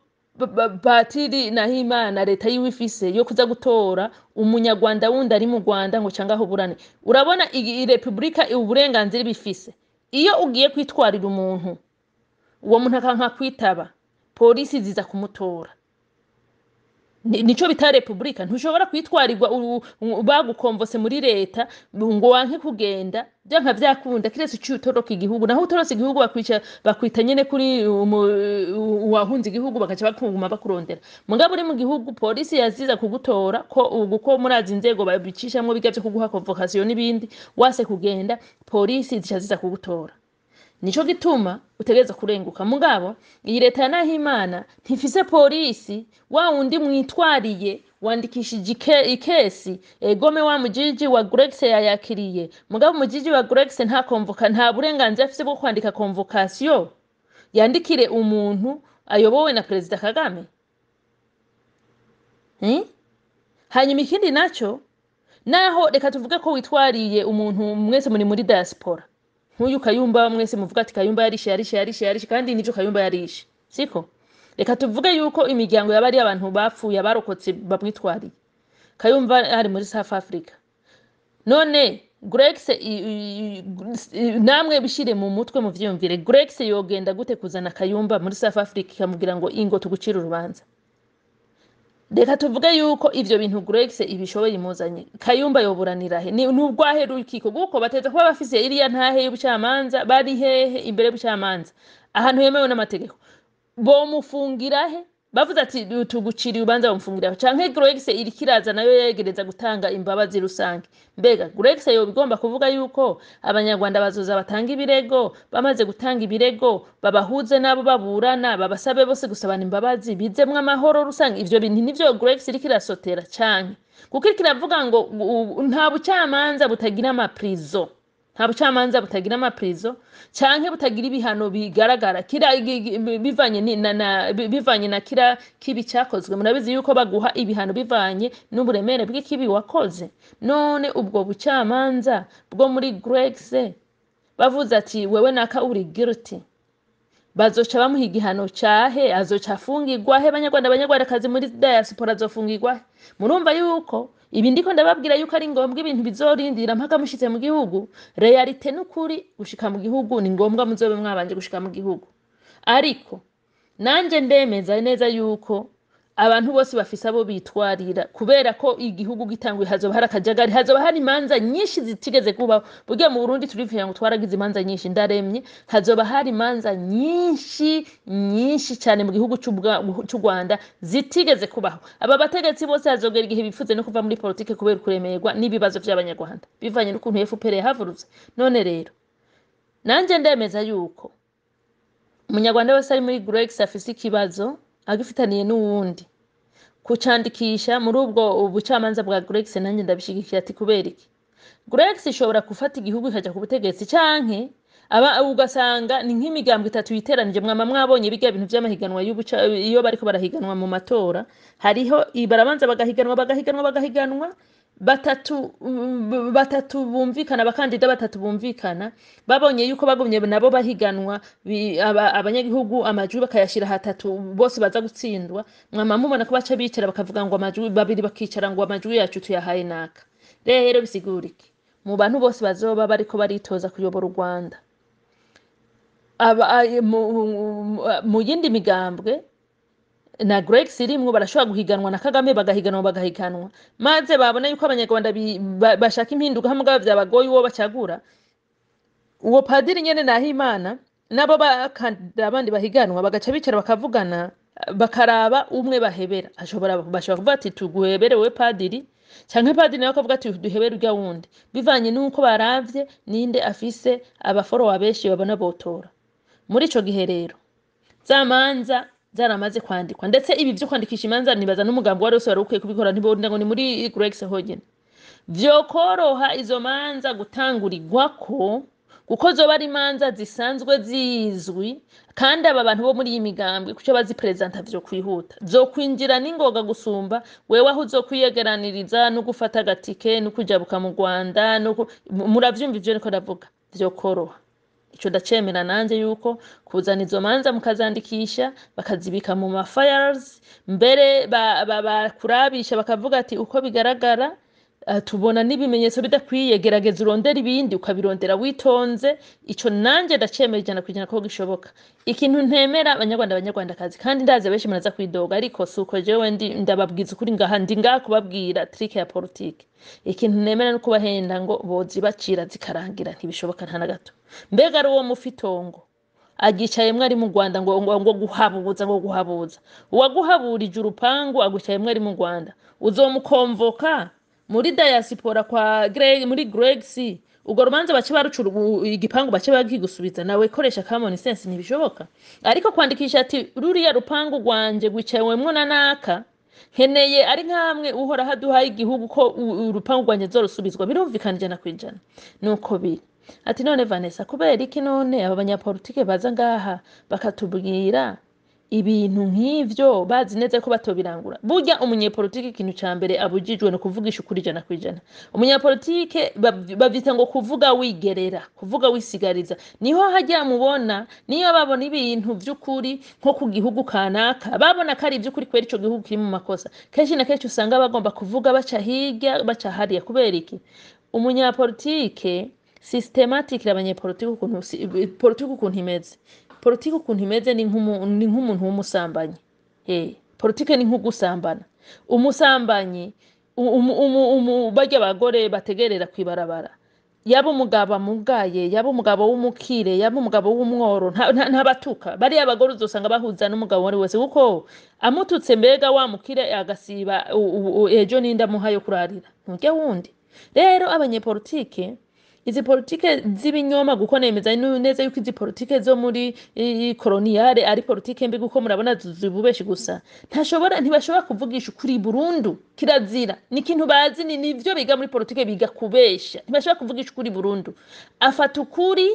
Batiri Nahimana leta yiwifise yo kuza gutora umunyarwanda wundi ari mu Rwanda ngo cangaho burane urabona iyi republika uburenganzira bifise iyo ugiye kwitwarira umuntu uwo muntu akanka kwitaba polisi ziza kumutora nico bita republika ntushobora kwitwarirwa bagukomvose muri leta ngo wanke kugenda byanka vyakunda kirese cyutoroka igihugu naho utorose igihugu bakwita nyene kuri wahunze igihugu bakaca bakunguma bakurondera mugabo uri mu gihugu polisi yaziza kugutora ko murazi inzego babicishamwe biga byo kuguha convocation n'ibindi wase kugenda polisi zicaziza kugutora nico gituma utegeza kurenguka mugabo iyi leta ya Nahimana ntifise polisi wa undi mwitwariye wandikishije ikesi egome wa mujiji wa Grex yayakiriye mugabo mujiji wa Grex nta convoka nta burenganzira afise bwo kwandika convocation yandikire umuntu ayobowe na President Kagame hanyuma ikindi naco naho reka tuvuge ko witwariye umuntu mwese muri diaspora nkuyu Kayumba mwese muvuga ati Kayumba yarishe kandi nico Kayumba yarishe siko reka tuvuge yuko imiryango yabari abantu bapfuye abarokotse babwitwari Kayumba ari muri South Africa none Grex namwe bishire mu mutwe mu vyumvire Grex yogenda gute kuzana Kayumba muri South Africa kamugira ngo ingo tugucira urubanza reka tuvuge yuko ivyo bintu Grex ibishoboye imuzanye Kayumba yoburanira he n'ubwahe rukiko guko bateza kuba bafise iriya ntahe y'ubucamanza bari hehe imbere y'ubucamanza ahantu yemewe n'amategeko bo mufungira he bavuze ati tuguciriye ubanza bamfungira canke Grex iri kiraza nayo yegereza gutanga imbabazi rusange mbega Grex yo bigomba kuvuga yuko abanyarwanda bazoza batanga ibirego bamaze gutanga ibirego babahuze nabo baburana babasabe bose gusabana imbabazi bizemwe amahoro rusange ivyo bintu nivyo Grex iri kirasotera canke kuko iri kiravuga ngo nta bucamanza butagira amaprizo nta bucamanza butagira amaprizo canke butagira ibihano bigaragara kira bivanye na kira kibi cyakozwe murabizi yuko baguha ibihano bivanye n'uburemere bw'ikibi wakoze none ubwo bucamanza bwo muri Grex bavuze ati wewe naka uri guilty bazoca bamuha igihano cyahe azoca afungirwa he abanyarwandakazi muri diaspora azofungirwa murumva yuko ibi ndiko ndababwira yuko ari ngombwa ibintu bizorindira mpaka mushitse mu gihugu realite n'ukuri gushika mu gihugu ni ngombwa muzobe mwabanje gushika mu gihugu ariko nanje ndemeza neza yuko abantu bose bafise abo bitwarira kubera ko igihugu gitanguye hazoba hari akajagari hazoba hari imanza nyinshi zitigeze kuba burya mu Burundi turivuye ngo twaragize imanza nyinshi ndaremye hazoba hari imanza nyinshi cyane mu gihugu cy'u Rwanda zitigeze kubaho aba bategetsi bose hazogera igihe bifuze no kuva muri politike kubera kuremerwa n'ibibazo by'abanyarwanda bivanye n'ukuntu FPR yahavurutse none rero nanje ndemeza yuko umunyarwanda wese ari muri Grex afise ikibazo agifitaniye n'uwundi kucandikisha muri ubwo ubucamanza bwa Grex nanjye ndabishigikira ati kubera iki Grex ishobora gufata igihugu ikaja ku butegetsi canke ugasanga ni nk'imigambwe 3 yiteranije mwabonye biga ibintu by'amahiganwa iyo bariko barahiganwa mu matora hariho barabanza bagahiganwa batatu bumvikana, abakandida batatu bumvikana, babonye yuko bagumye nabo bahiganwa, abanyagihugu amajwi bakayashira hatatu, bose baza gutsindwa, mwama mubona ko baca bicara bakavuga ngo amajwi babiri, bakicara ngo amajwi yacu tuyahaye naka. Rero bisigura iki? Mu bantu bose bazoba bariko baritoza kuyobora u Rwanda, mu yindi migambwe na Greg sirimwo barashobora guhiganwa na Kagame, bagahiganwa maze babona yuko abanyarwanda bashaka impinduka, hamwe byabagoye uwo bacagura, uwo padiri nyene Nahimana nabo abandi bahiganwa bagaca bicara bakavugana, bakaraba umwe bahebera. bashobora kuvuga ati tuguhebere we padiri, canke padiri nawe akavuga ati duhebere urya wundi, bivanye nuko baravye ninde afise abaforowa benshi babona botora. Muri ico gihe rero zamanza zaramaze kwandikwa, ndetse ibi byo kwandikisha imanza nibaza n'umugambo wari wose wari ukwiye kubikora, ntibonda ngo ni muri Grex hogene vyo koroha izo manza gutangurirwako, kuko zoba ari imanza zisanzwe zizwi, kandi aba bantu bo muri iyi migambwe kuco bazipresenta vyo kwihuta, zo kwinjira n'ingoga gusumba wewe aho uzokwiyegeraniriza no gufata agatike no kujabuka mu Rwanda, muravyumva ivyo niko ndavuga, vyo koroha. Ico ndacemera nanje yuko kuzana izo manza mukazandikisha, bakazibika mu files, mbere bakurabisha bakavuga ati uko bigaragara tubona n'ibimenyetso bidakwiye, gerageza urondera ibindi ukabirondera witonze. Ico nanje ndacemera 100% ko gishoboka. Ikintu ntemera abanyarwandakazi, kandi ndaze benshi muraza kwidoga, ariko suko jewe ndababwiza ukuri ngaha, ndi ngaha kubabwira trick ya politique. Ikintu ntemera no kubahenda ngo bozibacira zikarangira, ntibishoboka nta na gato. Mbega ari uwo mufitongo agicayemwe ari mu Rwanda ngo guhabuza, uwaguhaburije urupangu agicayemwe ari mu Rwanda, uzomukonvoka muri diaspora kwa muri Grex, ugo rubanza bace barucura igipangu bace bagigusubiza, nawe koresha common sense, ntibishoboka. Ariko kwandikisha ati ruriya rupangu rwanje gwicayemwe nanaka, heneye ari nkamwe uhora haduhaye igihugu ko urupangu rwanje zorusubizwa, birumvikana 100%. Nuko biri ati none Vanessa, kubera iki none aba banyapolitike baza ngaha bakatubwira ibintu nk'ivyo bazi neza ko batobirangura? Burya umunyepolitike ikintu ca mbere abujijwe no kuvugisha ukuri 100%. Umunyapolitike bavyita ngo kuvuga wigerera, kuvuga wisigariza, niho hajya mubona, niyo babona ibintu vy'ukuri nko ku gihugu kanaka, babona kari ivy'ukuri kwera ico gihugu kiri mu makosa, kenshi na kenshi usanga bagomba kuvuga baca hirya baca hariya. Kubera iki? Umunyapolitike systematic abanyepolitike ukuntu imeze, politike ukuntu imeze ni nk'umuntu w'umusambanyi. Politike ni nk'ugusambana. Umusambanyi barya abagore bategerera kwibarabara, yaba umugabo amugaye, yaba umugabo w'umukire, yaba umugabo w'umworo, nta batuka. Bari abagore uzosanga bahuza n'umugabo wari wese, kuko amututse mbega wa mukire agasiba ejo ninda muhayo kurarira nturya wundi. Rero abanyepolitike, izi politike z'ibinyoma, guko nemeza neza yuko izi politike zo muri koloniale ari politike mbi, guko murabona zibubeshi gusa, ntibashobora kuvugisha ukuri burundu, kirazira. Ni ikintu bazi, nivyo biga muri politike, biga kubesha, ntibashobora kuvugisha ukuri burundu. Afata ukuri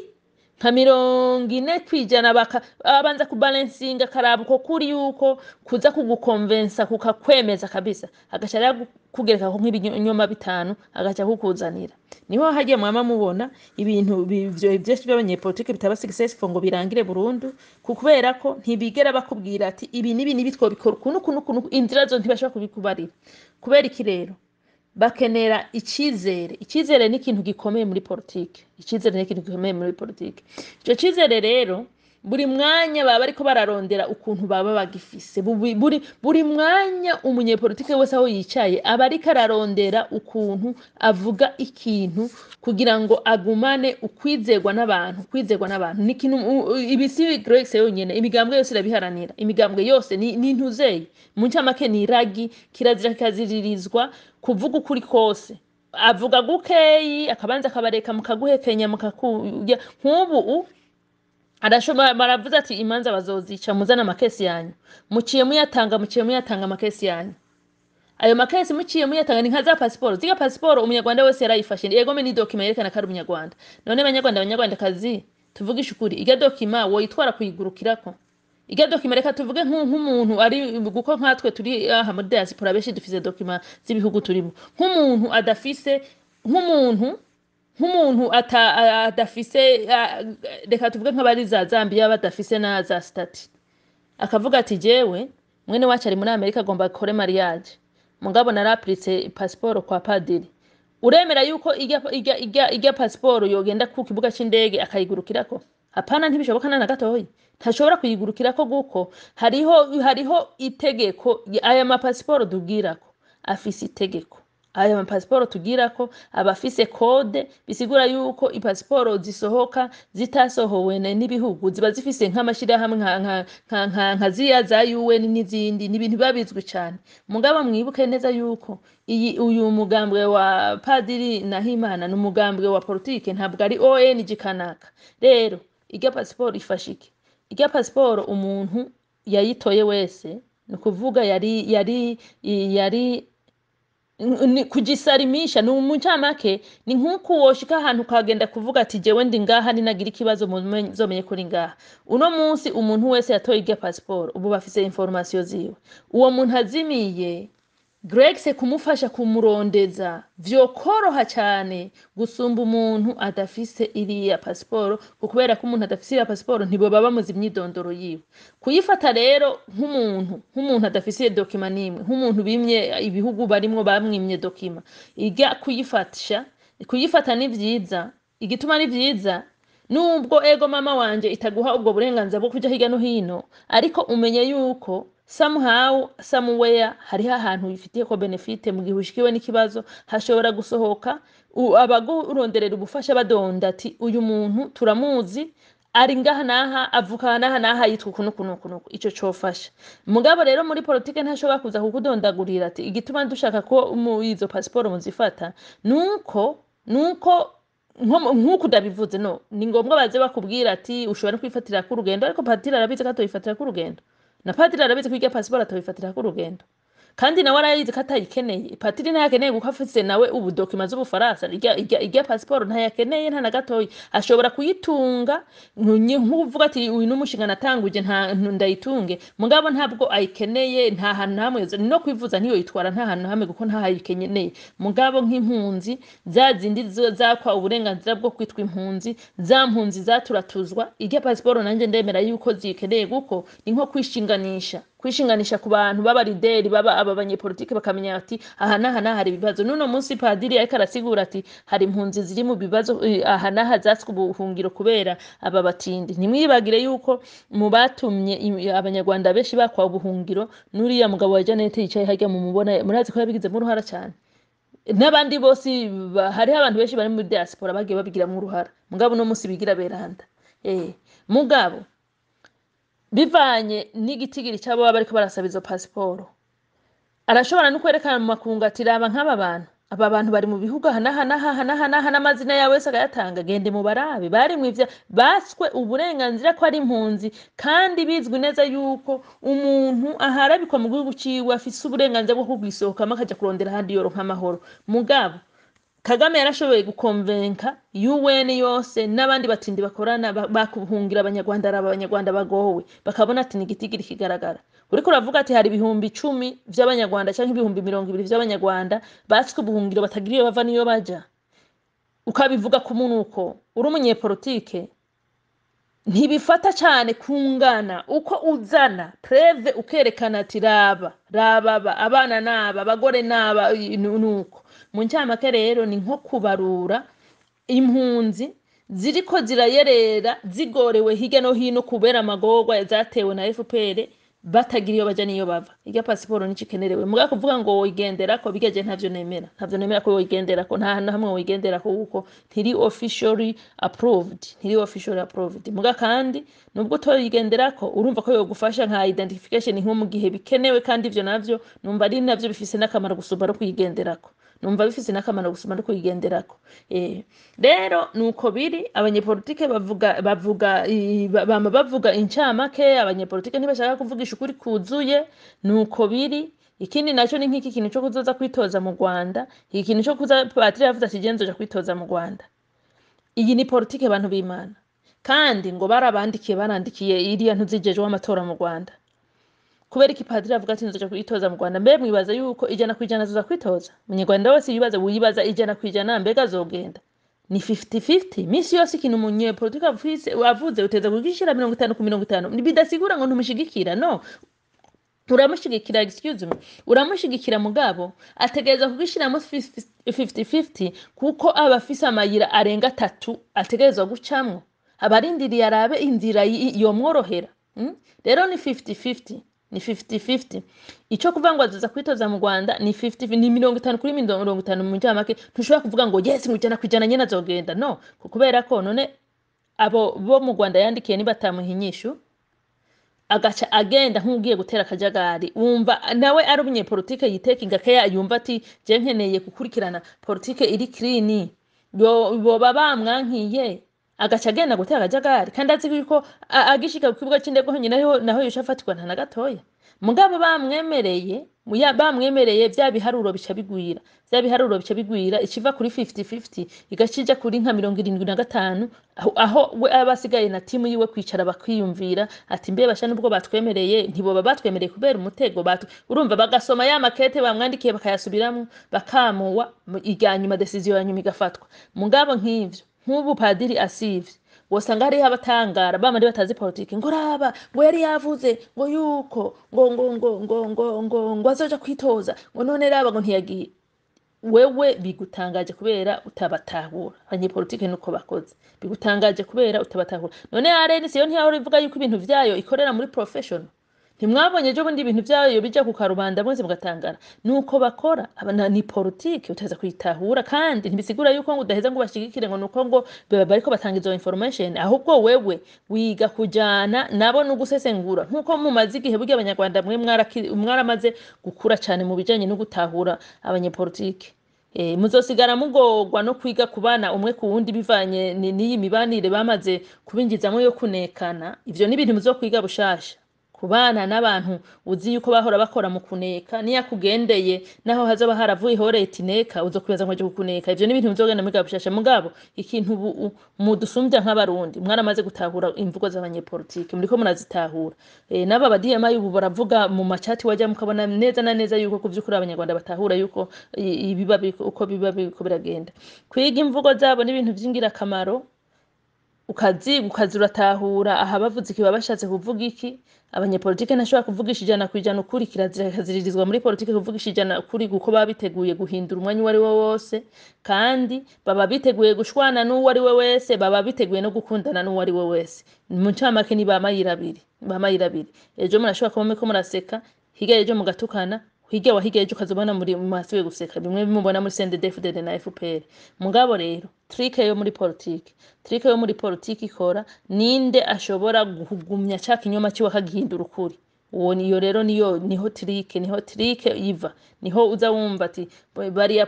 nka 40% abanza kubalansinga, karaba uko kuri yuko kuza kugukonvensa kukakwemeza kabisa, agashara kugereka ko nk'ibinyoma 5 agaca kukuzanira. Niho hagiye mwama mubona ibintu byose by'abanyepolitike bitaba successful ngo birangire burundu, kubera ko ntibigera bakubwira ati ibi nibi twobikora kuno inzira zo ntibashaka kubikubarira. Kubera iki rero? Bakenera icyizere ni ikintu gikomeye muri politike. Ico cyizere rero buri mwanya baba ariko bararondera ukuntu baba bagifise, buri mwanya umunyepolitike wese aho yicaye aba ariko ararondera ukuntu avuga ikintu kugira ngo agumane ukwizerwa n'abantu. Ni ikintu ibisi Grex yonyene, imigambwe yose irabiharanira, imigambwe yose ni ntuzeye mu ncamake, ni iragi, kirazira kaziririzwa kuvuga ukuri kose. Avuga gukeyi akabanza akabareka mukaguhekenya mukakuya. Nk'ubu arashobora baravuze ati imanza bazozica, muzana amakesi yanyu, muciye muyatanga amakesi yanyu. Ayo makesi muciye muyatanga ni nka za passport. Ziga passport umunyarwanda wese yarayifashe, yego me ni document yerekana ko ari umunyarwanda. None abanyarwandakazi tuvugisha ukuri, iga document wo yitwara kuyigurukirako, irya dokima reka tuvuge nk'umuntu ari guko nkatwe turi aha muri diaspora benshi dufise dokima z'ibihugu turimo nk'umuntu adafise nk'umuntu adafise reka tuvuge nk'abari za Zambia badafise na za stati akavuga ati jewe mwene wacu ari muri Amerika agomba gukore mariage mugabo narapritse passport kwa padiri uremera yuko irya passport yogenda ku kibuga c'indege akayigurukirako hapana ntibishoboka na gatoyi ntashobora kuyigurukirako guko hariho itegeko aya ma passport dugirako afise itegeko aya ma passport tugirako abafise code bisigura yuko i passport zisohoka zitasohowe n'ibihugu ziba zifise nk'amashira hamwe nka ziya za UN n'izindi n'ibintu babizwe cyane mugabo mwibuke neza yuko uyu mugambwe wa Padiri Nahimana n'umugambwe wa politike ntabwo ari ONG kanaka rero irya passport ifashike irya passport umuntu yayitoye wese no kuvuga yari kujisalimisha ni umuncamake ni nkuko woshika ahantu kagenda kuvuga ati jewe ndi ngaha ninagira ikibazo muzomenye kuri ngaha uno munsi umuntu wese yatoye irya passport ubu bafise information ziwe uwo muntu azimiye Grex kumufasha kumurondeza vyokoroha cyane gusumba umuntu adafise iriya passport kubera ko umuntu adafise iriya passport ntibo baba muzi imyidondoro yiwe kuyifata rero nk'umuntu adafise dokima nimwe nk'umuntu bimye ibihugu barimo bamwimye dokima iga kuyifata ni vyiza igituma ni vyiza nubwo ego mama wanje itaguha ubwo burenganzira bwo kuja higa no hino ariko umenye yuko somehow somewhere hariho ahantu bifitiye ko benefit mu gihe ushikiwe n'ikibazo hashobora gusohoka abaguronderera ubufasha badonda ati uyu muntu turamuzi ari ngaha naha avuka naha yitwa kuno ico cofasha mugabo rero muri politike ntashobora kuza kukudondagurira ati igituma dushaka ko izo passport muzifata nuko nkuko dabivuze no ni ngombwa baze bakubwira ati ushobora kwifatira ku rugendo ariko Padiri arabize ko toyifatira ku rugendo na Padiri arabize ko irya passport atoyifatira ku rugendo kandi nawe arayize ko atayikeneye Padiri ntayakeneye kuko afise nawe ubu dokima z'ubufaransa irya passport ntayakeneye nta na gatoyi ashobora kuyitunga nkuvuga ati uyu n'umushinga natanguje ndayitunge mugabo ntabwo ayikeneye nta hantu hamwe no kwivuza niyo yitwara nta hantu hamwe kuko nta hayikeneye mugabo nk'impunzi zazindi zakwa uburenganzira bwo kwitwa impunzi za mpunzi zaturatuzwa irya passport nanje ndemera yuko zikeneye guko ni nko kwishinganisha ku bantu baba lideri baba abanyepolitike bakamenya ati aha naha hari ibibazo nuno munsi Padiri ariko arasigura ati hari impunzi ziri mu bibazo aha naha zatswe ubuhungiro kubera aba batindi nimwibagire yuko mu batumye abanyarwanda benshi bakwa ubuhungiro nuriya mugabo wa Janet yicaye hajya mu mubona murazi ko yabigize mu ruhara cyane n'abandi bose hari abantu benshi bari muri diaspora bagiye babigira mu ruhara mugabo no munsi bigira beranda mugabo bivanye n'igitigiri cyabo baba bariko barasaba izo passport arashobora no kwerekana mu makungu ati raba aba bantu bari mu bihugu hanaha n'amazina yawe wese agayatanga gende mu barabe bari mu ivya baswe uburenganzira ko ari impunzi kandi bizwi neza yuko umuntu aharabikwa mu gihugu ciwe afise uburenganzira bwo kugwisohokamo akaja kurondera ahandi yoronka amahoro mugabo Kagame yarashoboye gukonvenka UN yose n'abandi batindi bakorana bakuhungira abanyarwanda bagowe bakabona ati ni gitigiri kigaragara uriko uravuga ati hari ibihumbi 10 by'abanyarwanda cyangwa ibihumbi 200 by'abanyarwanda batswe ubuhungiro batagiriye bava niyo baja ukabivuga ku muntu uko uri umunyepolitike ntibifata cyane kungana uko uzana preve ukerekana ati raba abana naba abagore naba nuko mu ncamake rero ni nko kubarura impunzi ziriko zirayerera zigorewe hirya no hino kubera amagorwa zatewe na FPR batagiriyo baja niyo bava irya passport nicikenerewe muga kuvuga ngo wigendera ko bigeje ntavyo nemera ko wigendera ko nta hamwe wigendera ko uko ntiri officially approved muga kandi nubwo to yigendera ko urumva ko yo gufasha nka identification nko mu gihe bikenewe kandi ivyo navyo numva ari navyo bifise nakamaro gusumba no kuyigenderako numva bifise nakamaro gusumba no kuyigenderako rero nuko biri abanyepolitike bavuga incamake abanyepolitike ntibashaka kuvugisha ukuri kuzuye nuko biri ikindi naco ni nk'iki kintu cyo kuzoza kwitoza mu Rwanda iki kintu cyo kuza Padiri yavuze ati genzo ja kwitoza mu Rwanda iyi ni politike abantu b'Imana kandi ngo barandikiye iriya ntuzijeje w'amatora mu Rwanda. Kubera iki padiri avuga ati nzoja kwitoza mu Rwanda? Mbe mwibaza yuko 100% azoza kwitoza? Umunyarwanda wese wibaza 100% mbega azogenda? Ni 50-50. Misi yose ikintu umunyepolitike avuze uteza kugishira 50 ku 50. Bidasigura ngo ntumushigikira, no. Uramushigikira, excuse me, uramushigikira mugabo ategereza kugishiramo 50-50 kuko abafise amayira arenga 3 ategerezwa gucamwo. Abarindiriye arabe inzira yomworohera. Rero ni 50-50. Ni 50-50. Ico kuvuga ngo azoza kwitoza mu Rwanda ni 50, ni 50 kuri 50 mu njamake. Ntushobora kuvuga ngo yes ngo 100% nyene azogenda, no. Kubera ko none abo bo mu Rwanda yandikiye ni batamuhinyishu agaca agenda nk'ugiye gutera akajagari. Wumva nawe ari umunyepolitike yitekinga kaya yumva ati je nkeneye gukurikirana politike iri clean, boba bamwankiye agaca agenda gutera akajagari, kandi azi yuko agishika ku kibuga c'indege honyine naho yoshafatirwa nta na gatoya. Mugabo bamwemereye vya biharuro bica bigwira ikiva kuri 50-50 igashija kuri nka 75 aho we abasigaye na timu yiwe kwicara bakwiyumvira ati mbe basha nubwo batwemereye ntiboba batwemereye kubera umutego urumva bagasoma ya makete bamwandikiye bakayasubiramo bakamuwa iganyuma decision yanyuma igafatwa. Mugabo nk'ivyo nk'ubu padiri asivye wosanga hariho abatangara bamandi batazi politike ngo raba ngo yari yavuze ngo yuko ngo azoja kwitoza ngo none raba ngo ntiyagiye. Wewe bigutangaje kubera utabatahura. Abanyepolitike nuko bakoze bigutangaje kubera utabatahura. None RNC yo ntiyahora ivuga yuko ibintu vyayo ikorera muri professional. Ntimwabonye ejo bundi ibintu vyayo bija ku karubanda mwese mugatangara. Nuko bakora ni politike uteza kwitahura, kandi ntibisigura yuko ngo udaheza ngo bashigikire ngo nuko ngo bariko batanga izo information, ahubwo wewe wiga kujana nabo no gusesengura nkuko mumaze igihe burya abanyarwanda mwe mwaramaze gukura cyane mu bijanye no gutahura abanyepolitike. Muzosigara mugorwa no kwiga kubana umwe ku wundi bivanye n'iyi mibanire bamaze kubingizamo yo kunekana. Ivyo ni ibintu muzokwiga bushasha. Kubana n'abantu uzi yuko bahora bakora mu kuneka, niya kugendeye naho hazoba haravuye horeti neka uzokwibaza ngo kukuneka. Ivyo ni ibintu muzogenda mwiga bushasha. Mugabo ikintu mudusumbya nk'abarundi mwaramaze gutahura imvugo z'abanyepolitike, muriko murazitahura. Naba badiyema y'ubu baravuga mu macati wajya mukabona neza na neza yuko kuvyukuri abanyarwanda batahura yuko ibiba uko biba biragenda. Kwiga imvugo zabo n'ibintu vyingira kamaro ukazuratahura aha bavuze ikiba bashatse kuvuga iki. Abanyepolitike ntashobora kuvugisha 100% ukuri, kiraziririzwa muri politike kuvugisha 100% ukuri guko babiteguye guhindura umwanya wari wo wose, kandi baba biteguye gushwana n'uwo ari we wese, baba biteguye no gukundana n'uwo ari we wese. Mu ncamake ni bamayirabiri. Ejo murashobora kuba ko muraseka, higa ejo mugatukana, higa wahiga ejo ukazobona muri masiwe guseka, bimwe bimubona muri CNDD-FDD na FPR. Mugabo rero trike yo muri politike ikora ninde ashobora guhugumya ca kinyoma cyo akagihindura ukuri. Uwo niyo rero niho trike iva, niho uza wumva ati bariya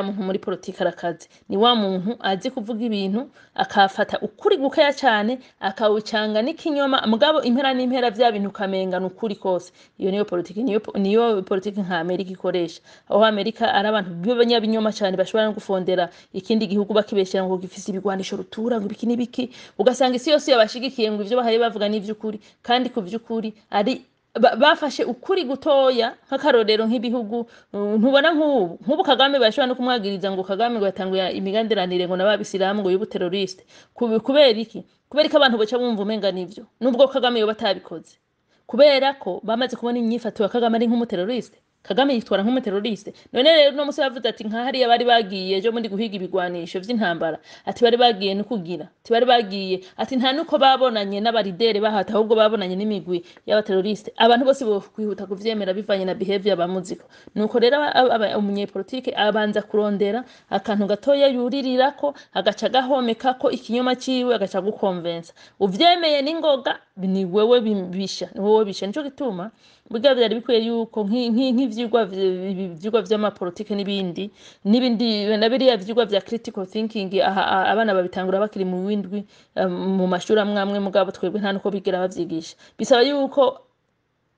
muntu muri politike arakaze. Ni wa muntu azi kuvuga ibintu akafata ukuri gukaya cyane akawucanga n'ikinyoma, mugabo impera n'impera vya bintu kamenga n'ukuri kose. Iyo niyo politike nka Amerika ikoresha. Aho Amerika ari abantu b'abanyabinyoma cyane bashobora no gufondera ikindi gihugu bakibeshera ngo gifise ibigwanisho rutura ngo ibiki n'ibiki, ugasanga isi yose yabashigikiye ngo ivyo bahaye bavuga n'ivy'ukuri, kandi ku vy'ukuri ari bafashe ukuri gutoya. Nk'akarorero nk'ibihugu ntubona nk'ubu Kagame bashobora no kumwagiriza ngo Kagame ngo yatanguye imiganderanire ngo n'ababisilamu ngo y'ubu terroriste. Kubera iki abantu baca bumva umenga nivyo nubwo Kagame yo batabikoze, kubera ko bamaze kubona imyifato ya Kagame ari nk'umuterroriste. Kagame yitwara nk'umuterroriste. None rero no musi bavuze ati nka hariya bari bagiye ejo mundi guhiga ibigwanisho vy'intambara, ati bari bagiye no kugira, ati bari bagiye ati nta nuko babonanye n'abaridere bahata, ahubwo babonanye n'imigwi y'abaterroriste. Abantu bose bo kwihuta kuvyemera bivanye na behavior abamuziko. Nuko rero umunyepolitike abanza kurondera akantu gatoya yuririrako, agaca gahomeka ko ikinyoma ciwe, agaca gukonvensa. Uvyemeye n'ingoga ni wewe bisha, nico gituma burya byari bikwiye yuko nk'ivyigwa vy'amapolitike n'ibindi nabiriya vyigwa vya critical thinking abana babitangura bakiri mu windwi mu mashuri amwe mugabo twebwe nta nuko bigera bavyigisha. Bisaba yuko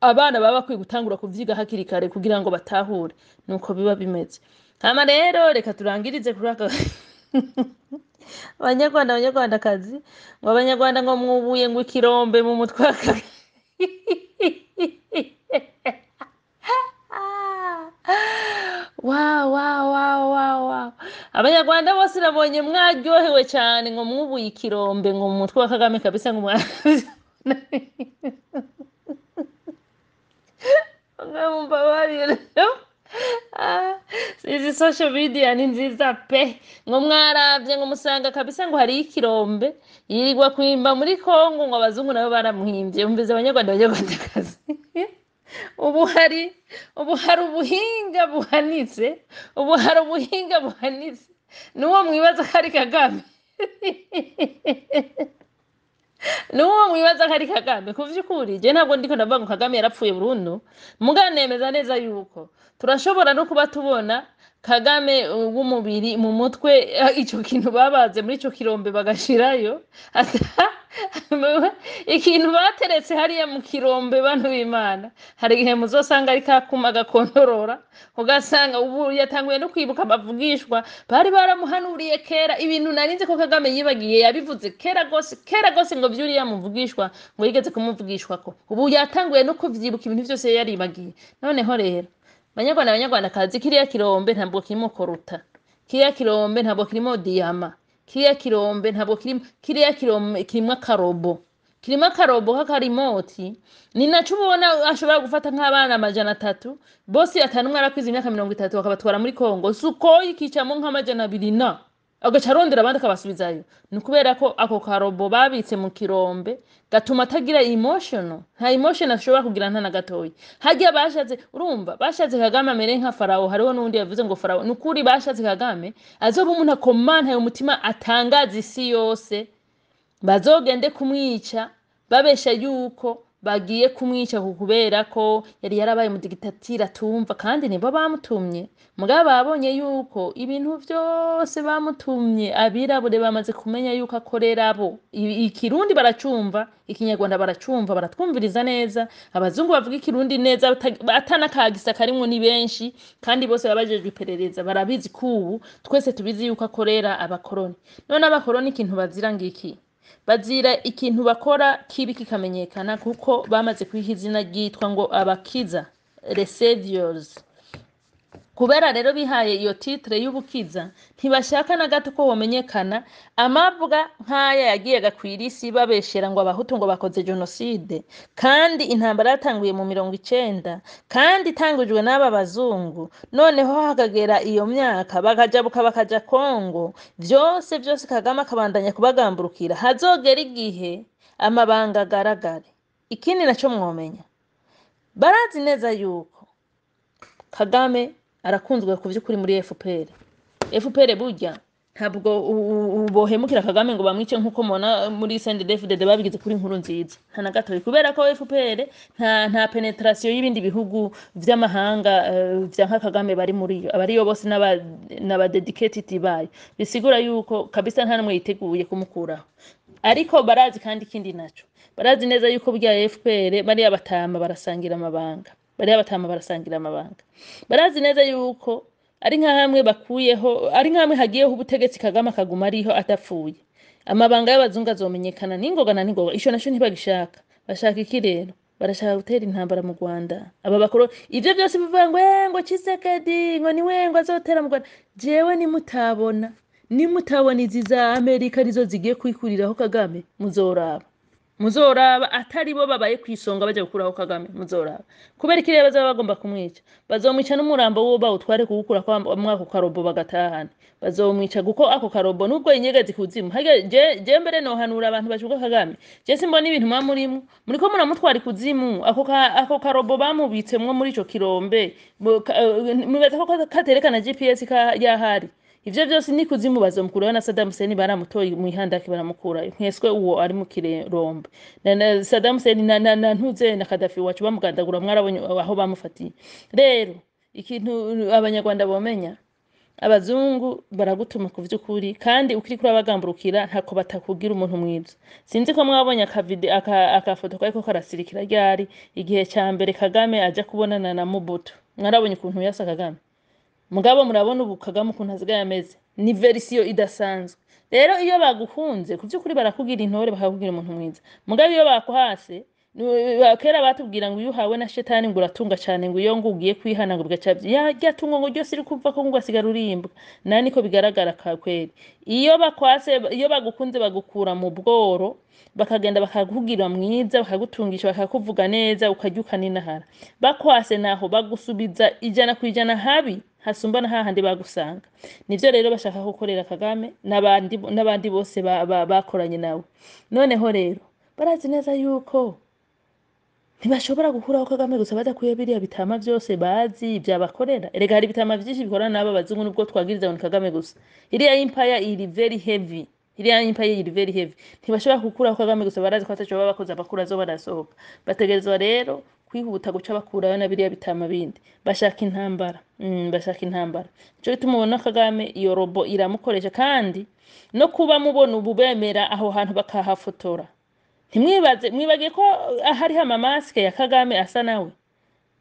abana baba bakwiye gutangura kuvyiga hakiri kare kugira ngo batahure nuko biba bimeze. Hama rero reka turangirize kuri aka abanyarwandakazi ngo abanyarwanda ngo mwubuye ngo ikirombe mu mutwe wa Kagame. Wow. Abanyarwanda bose nabonye mwaryohewe cyane ngo mwubuye ikirombe ngo mu mutwe wa Kagame kabisa ngo mbabarire. Izi social media ni nziza pe, ngo mwarabye ngo musanga kabisa ngo hari ikirombe yirirwa kwimba muri Kongo ngo abazungu nabo baramuhimbye. Umvize abanyarwandakazi ubu hari ubuhinga buhanitse, n'uwo mwibaza ko ari Kagame ku vy'ukuri je ntabwo ndiko ndavuga ngo Kagame yarapfuye burundu, muganemeza neza yuko turashobora no kuba tubona Kagame w'umubiri mu mutwe ico kintu babaze muri ico kirombe bagashirayo ikintu bateretse hariya mu kirombe bantu b'Imana. Hari igihe muzosanga ari kakuma gakontorora ugasanga ubu yatanguye no kwibuka abavugishwa bari baramuhanuriye kera ibintu narinze ko Kagame yibagiye yabivuze kera gose ngo vyuriya muvugishwa ngo yigeze kumuvugishwa ko ubu yatanguye no kuvyibuka ibintu vyose yaribagiye. Noneho rero abanyarwandakazi kiriya kirombe ntabwo kirimo koruta, kiriya kirombe ntabwo kirimo diyama, kiriya kirombe ntabwo kirimo akarobo k'akarimoti. Ni naco ubona ashobora gufata nk'abana 300 bose atanumwe arakwiza imyaka 30 bakabatwara muri Kongo Sukhoi ikicamo nk'200 na agaca arondera abandi akabasubizayo. Ni kubera ko ako karobo babitse mu kirombe gatuma atagira emotion, nta emotion ashobora kugira nta na gatoyi. Hagiye bashatse Kagame amere nka Farao. Hariho n'undi yavuze ngo Farao nukuri bashatse Kagame azoba umuntu akomanta yo mutima atangaza isi yose, bazogende kumwica babesha yuko bagiye kumwica kubera ko yari yarabaye mu dictature atumva, kandi nibo bamutumye. Mugabo babonye yuko ibintu byose bamutumye abirabure bamaze kumenya yuko akorera abo. Ikirundi baracumva, ikinyarwanda baracumva, baratwumviriza neza. Abazungu bavuga ikirundi neza atana kagisa karimwo ni benshi, kandi bose babajejwe iperereza barabizi kubu twese tubizi yuko akorera abakoroni. None abakoroni ikintu bazira ngiki, bazira ikintu bakora kibi kikamenyekana kuko bamaze kwiha izina ryitwa ngo abakiza, les saviors. Kubera rero bihaye iyo titre y'ubukiza ntibashaka na gato ko homenyekana amavuga nkaya yagiye gakwirisi babeshera ngo abahutu ngo bakoze genocide, kandi intambara yatanguye mu 90 kandi itangujwe n'aba bazungu. Noneho hakagera iyo myaka bakaja Kongo, vyose Kagame akabandanya kubagamburukira. Hazogera igihe amabanga agaragare. Ikindi naco mwomenya, barazi neza yuko Kagame arakunzwe ku vy'ukuri muri FPR burya ntabwo bohemukira Kagame ngo bamwice nkuko mona muri CNDD-FDD babigize kuri inkuru nziza, nta na gato. Kubera ko FPR nta penetration y'ibindi bihugu vy'amahanga vya Kagame bari muri yo, abari yo bose n'aba dedicated bayo, bisigura yuko kabisa nta namwe yiteguye kumukuraho. Ariko barazi kandi ikindi naco, barazi neza yuko bya FPR bari abatama barasangira amabanga, barazi neza yuko ari nka hamwe bakuyeho, ari nka hamwe hagiyeho ubutegetsi Kagame akaguma ariho atapfuye. Amabanga y'abazungu azomenyekana n'ingoga. Isho naco ntibagishaka. Bashaka iki rero? Barashaka gutera intambara mu Rwanda. Aba bakoro ivyo byose bivuga ngo Tshisekedi ngo niwe ngo azotera mu Rwanda. Jewe nimutabona izi za Amerika rizo zigiye kwikuriraho Kagame, muzoraba atari bo babaye kwisonga baje gukuraho Kagame, muzoraba. Kubera ikireba bazaba bagomba kumwica, bazomwica n'umurambo wo bawutware kugukura kwa mwako karobo bagatahana. Bazomwica guko ako karobo nubwo inyegezi kuzimu. Je mbere no hanura abantu bajuga Kagame, je simbona ibintu muriko muramutwara kuzimu. Ako karobo bamubitsemwe muri ico kirombe, mubeza ko katerekana GPS yahari. Ivyo byose ni kuzimu bazomukuraho na Saddam Hussein baramutoye mu ihandaki baramukura. Nkeswe uwo ari mu kirombe. Na Saddam Hussein na ntuze na Gaddafi wacu bamugandagura mwarabonye aho bamufatiye. Rero ikintu abanyarwanda bomenya, abazungu baragutuma ku vy'ukuri, kandi ukiri kuri abagamburukira ntako batakugira umuntu mwiza. Sinzi ko mwabonye akafoto ko karasirikira ryari igihe cya mbere Kagame aja kubonana na Mobutu. Mwarabonye ukuntu yasa Kagame. Mugabo murabona ubu Kagame ukuntu azigaye ameze, ni verisiyo idasanzwe. rero iyo bagukunze ku by'ukuri barakubwira intore bakakubwira umuntu mwiza mugabo iyo bakuhase kera batubwira ngo iyo uhawe na shetani ngo uratunga cyane ngo iyo ngo ugiye kwihana ngo bigaca ryatungo ngo ryose iri kuva ko ngo asigara urimbwa nawe niko bigaragara kweri iyo bakwase iyo bagukunze bagukura mu bworo bakagenda bakakubwira mwiza bakagutungisha bakakuvuga neza ukajya ukaninahara bakwase naho bagusubiza 100% habi hasumba na hahandi bagusanga nivyo rero bashaka gukorera Kagame n'abandi bose bakoranye nawe noneho rero barazi neza yuko ntibashobora gukuraho Kagame gusa badakuye biriya bitama byose bazi byabakorera erega hari bitama byinshi bikorana n'aba bazungu nubwo twagiriza ngo Kagame gusa iriya empire iri very heavy ntibashobora gukuraho Kagame gusa barazi ko ataco babakoze abakura zo barasohoka bategerezwa rero kwihuta guca bakurayo na biriya bitama bindi bashaka intambara cyo bituma ubona Kagame iyo robo iramukoresha kandi no kuba mubona ububemera aho hantu bakahafotora mwibagiye ko hariho amamaske ya Kagame asa nawe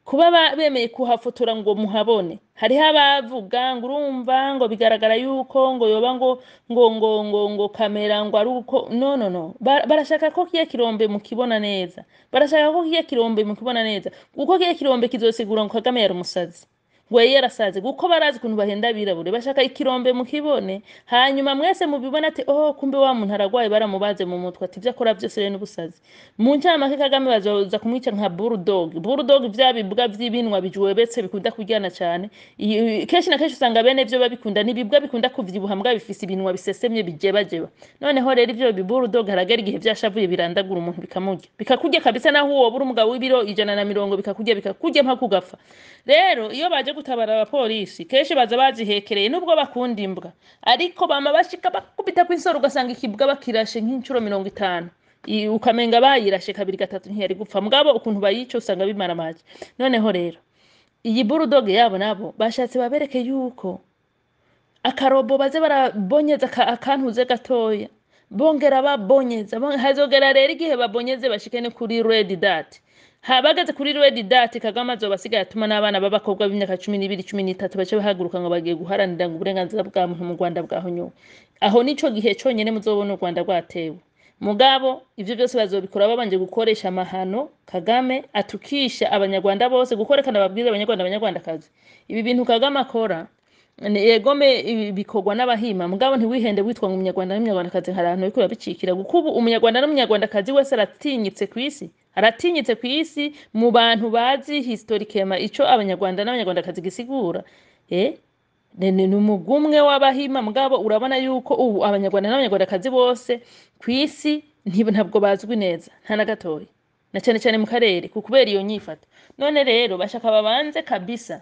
kuba bemeye kuhafotora ngo muhabone hariho abavuga ngo urumva ngo bigaragara yuko ngo yoba ngo kamera ngo ari uko no barashaka ko kiye kirombe mukibona neza kuko kiye kirombe kizosigura ngo Kagame yari umusazi we yarasaze guko barazi kuntu bahenda birabure bashaka ikirombe mukibone hanyuma mwese mubibona ati kumbe wa muntu aragwaye baramubaze mu mutwe ati byo akora byose rero n'ubusazi mu ncama Kagame bazoza kumwica nka bulldog vyabibwa vy'ibinwa bijwebetse bikunda kuryana cyane kenshi na kenshi usanga bene byo babikunda nibibwa bikunda kuvyibuha mbwa bifise ibinwa bisesemye bijebajeba noneho rero ivyo bulldog haragera igihe byashavuye birandagura umuntu bikamurya bikakujya kabisa naho uwo buri umugabo w'ibiro 150 bikakujya mpaka ugafa rero iyo baje gutabara abapolisi kenshi baza bazihekereye nubwo bakunda imbwa ariko bama bashika bakubita kw'insoro ugasanga ikibwa bakirashe nk'incuro 50 ukamenga bayirashe 2-3 ntiyari gupfa mugabo ukuntu bayica usanga bimara maje noneho rero iyi bulldog yabo nabo bashatse babereke yuko akarobo baze barabonyeza akantuze gatoya bongera babonyeza hazogera rero igihe babonyeze bashikene kuri red dot habagaze kuri Red Dot Kagame azobasigaye atuma n'abana b'abakobwa b'imyaka 12-13 bace bahaguruka ngo bagiye guharanira ngo uburenganzira bwa muntu mu Rwanda bwahonyo aho nico gihe cyonyene muzobona u Rwanda rwatewe mugabo ivyo byose bazobikora babanje gukoresha amahano Kagame atukisha abanyarwanda bose gukorekana babwire abanyarwandakazi ibi bintu Kagame akora yegome bikorwa n'abahima mugabo ntiwihende witwa ngo umunyarwanda n'umunyarwandakazi harantu biko babicikira gukubu umunyarwanda n'umunyarwandakazi wese aratinyitse kwisi mu bantu bazi historikema ico abanyarwanda n'abanyarwandakazi gisigura ni umugumwe w'abahima mugabo urabona yuko ubu abanyarwanda n'abanyarwandakazi bose kwisi ntabwo bazwi neza nta na gatoya na cyane mu karere kukubera iyo nyifato none rero bashaka babanze kabisa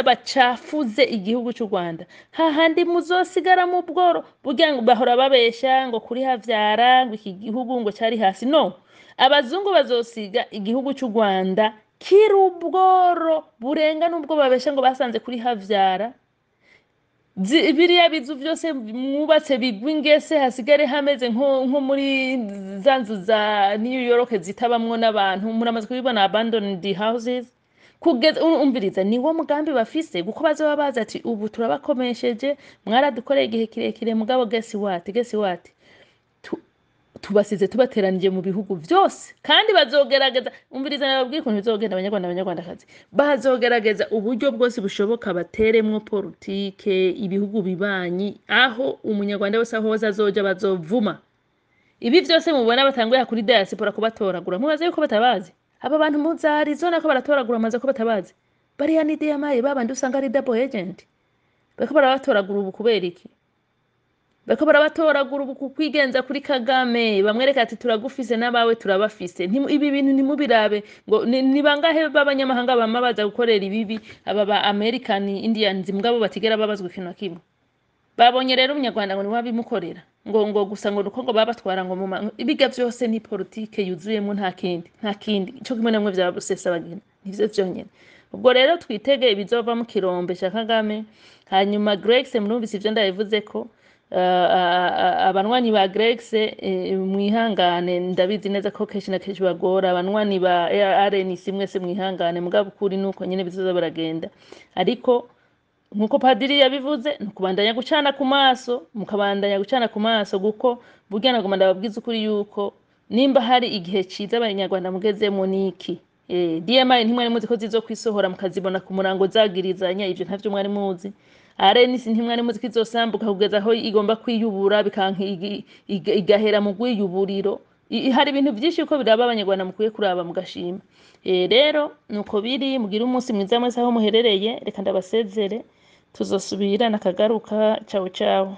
bacafuze igihugu cy'u Rwanda hahandi muzosigara mu bworo burya ngo bahora babesha ngo kuri havyara ngo iki gihugu ngo cyari hasi no abazungu bazosiga igihugu cy'u Rwanda kirubworo burenga nubwo babesha ngo basanze kuri havyara biriya bizu byose mwubatse bigwingese hasigare hameze nko muri zanzu za New York zitabamwo n'abantu muramaze kubibona abandoned houses kugeza umviriza niwo mugambi bafise guko bazoba baza ati ubu turabakomesheje mwaradukoreye igihe kirekire mugabo guess what tubasize tubateranije mu bihugu byose kandi bazogerageza umviriza nababwiye ukuntu bizogenda abanyarwandakazi bazogerageza uburyo bwose bushoboka bateremwo politike ibihugu bibanyi aho umunyarwanda wese aho azoja bazovuma ibi byose mubona batanguye kuri diaspora kubatoragura mubaze yuko batabazi aba bantu muzari zona ko baratoragura amaze ko batabazi bariya ni DMI babandi usanga ari double agent bako barabatoragura ubu kubera iki bako barabatoragura ubu kukwigenza kuri Kagame bamwereka ati turagufise nabawe turabafise ibi bintu nimubirabe ngo ni bangahe b'abanyamahanga bamabaza gukorera ibibi aba ba American Indians mugabo batigera babazwe ikintu kimwe babonye rero umunyarwanda ngo niwabimukorera ngo gusa ngo nuko ngo babatwara ngo ibiga byose ni politike yuzuyemo nta kindi cyo kimwe namwe bya busesa bagina nivyo byonyene ubwo rero twitege ibizova mu kirombe cya Kagame hanyuma Grex murumvise ivyo ndayivuze ko abanwanyi ba Grex mwihangane ndabizi neza ko keshi na keshi bagora abanwanyi ba RNC mwese mwihangane mugabo kuri nuko nyene bizoza baragenda ariko nkuko padiri yabivuze nukubandanya gucana ku maso mukabandanya gucana ku maso guko burya nagoma ndababwiza ukuri yuko nimba hari igihe ciza abanyarwanda mugezemo niki DMI ntimwari muzi ko zizo kwisohora mukazibona ku murango zagirizanya ivyo ntavyo mwari muzi RNC ntimwari muzi ko izosambuka kugeza aho igomba kwiyubura bikanki igahera mu gwiyuburiro hari ibintu byinshi uko biraba abanyarwanda mukwiye kuraba mugashima rero nuko biri mugira umunsi mwiza mwese aho muherereye reka ndabasezere tuzosubira nakagaruka ciao ciao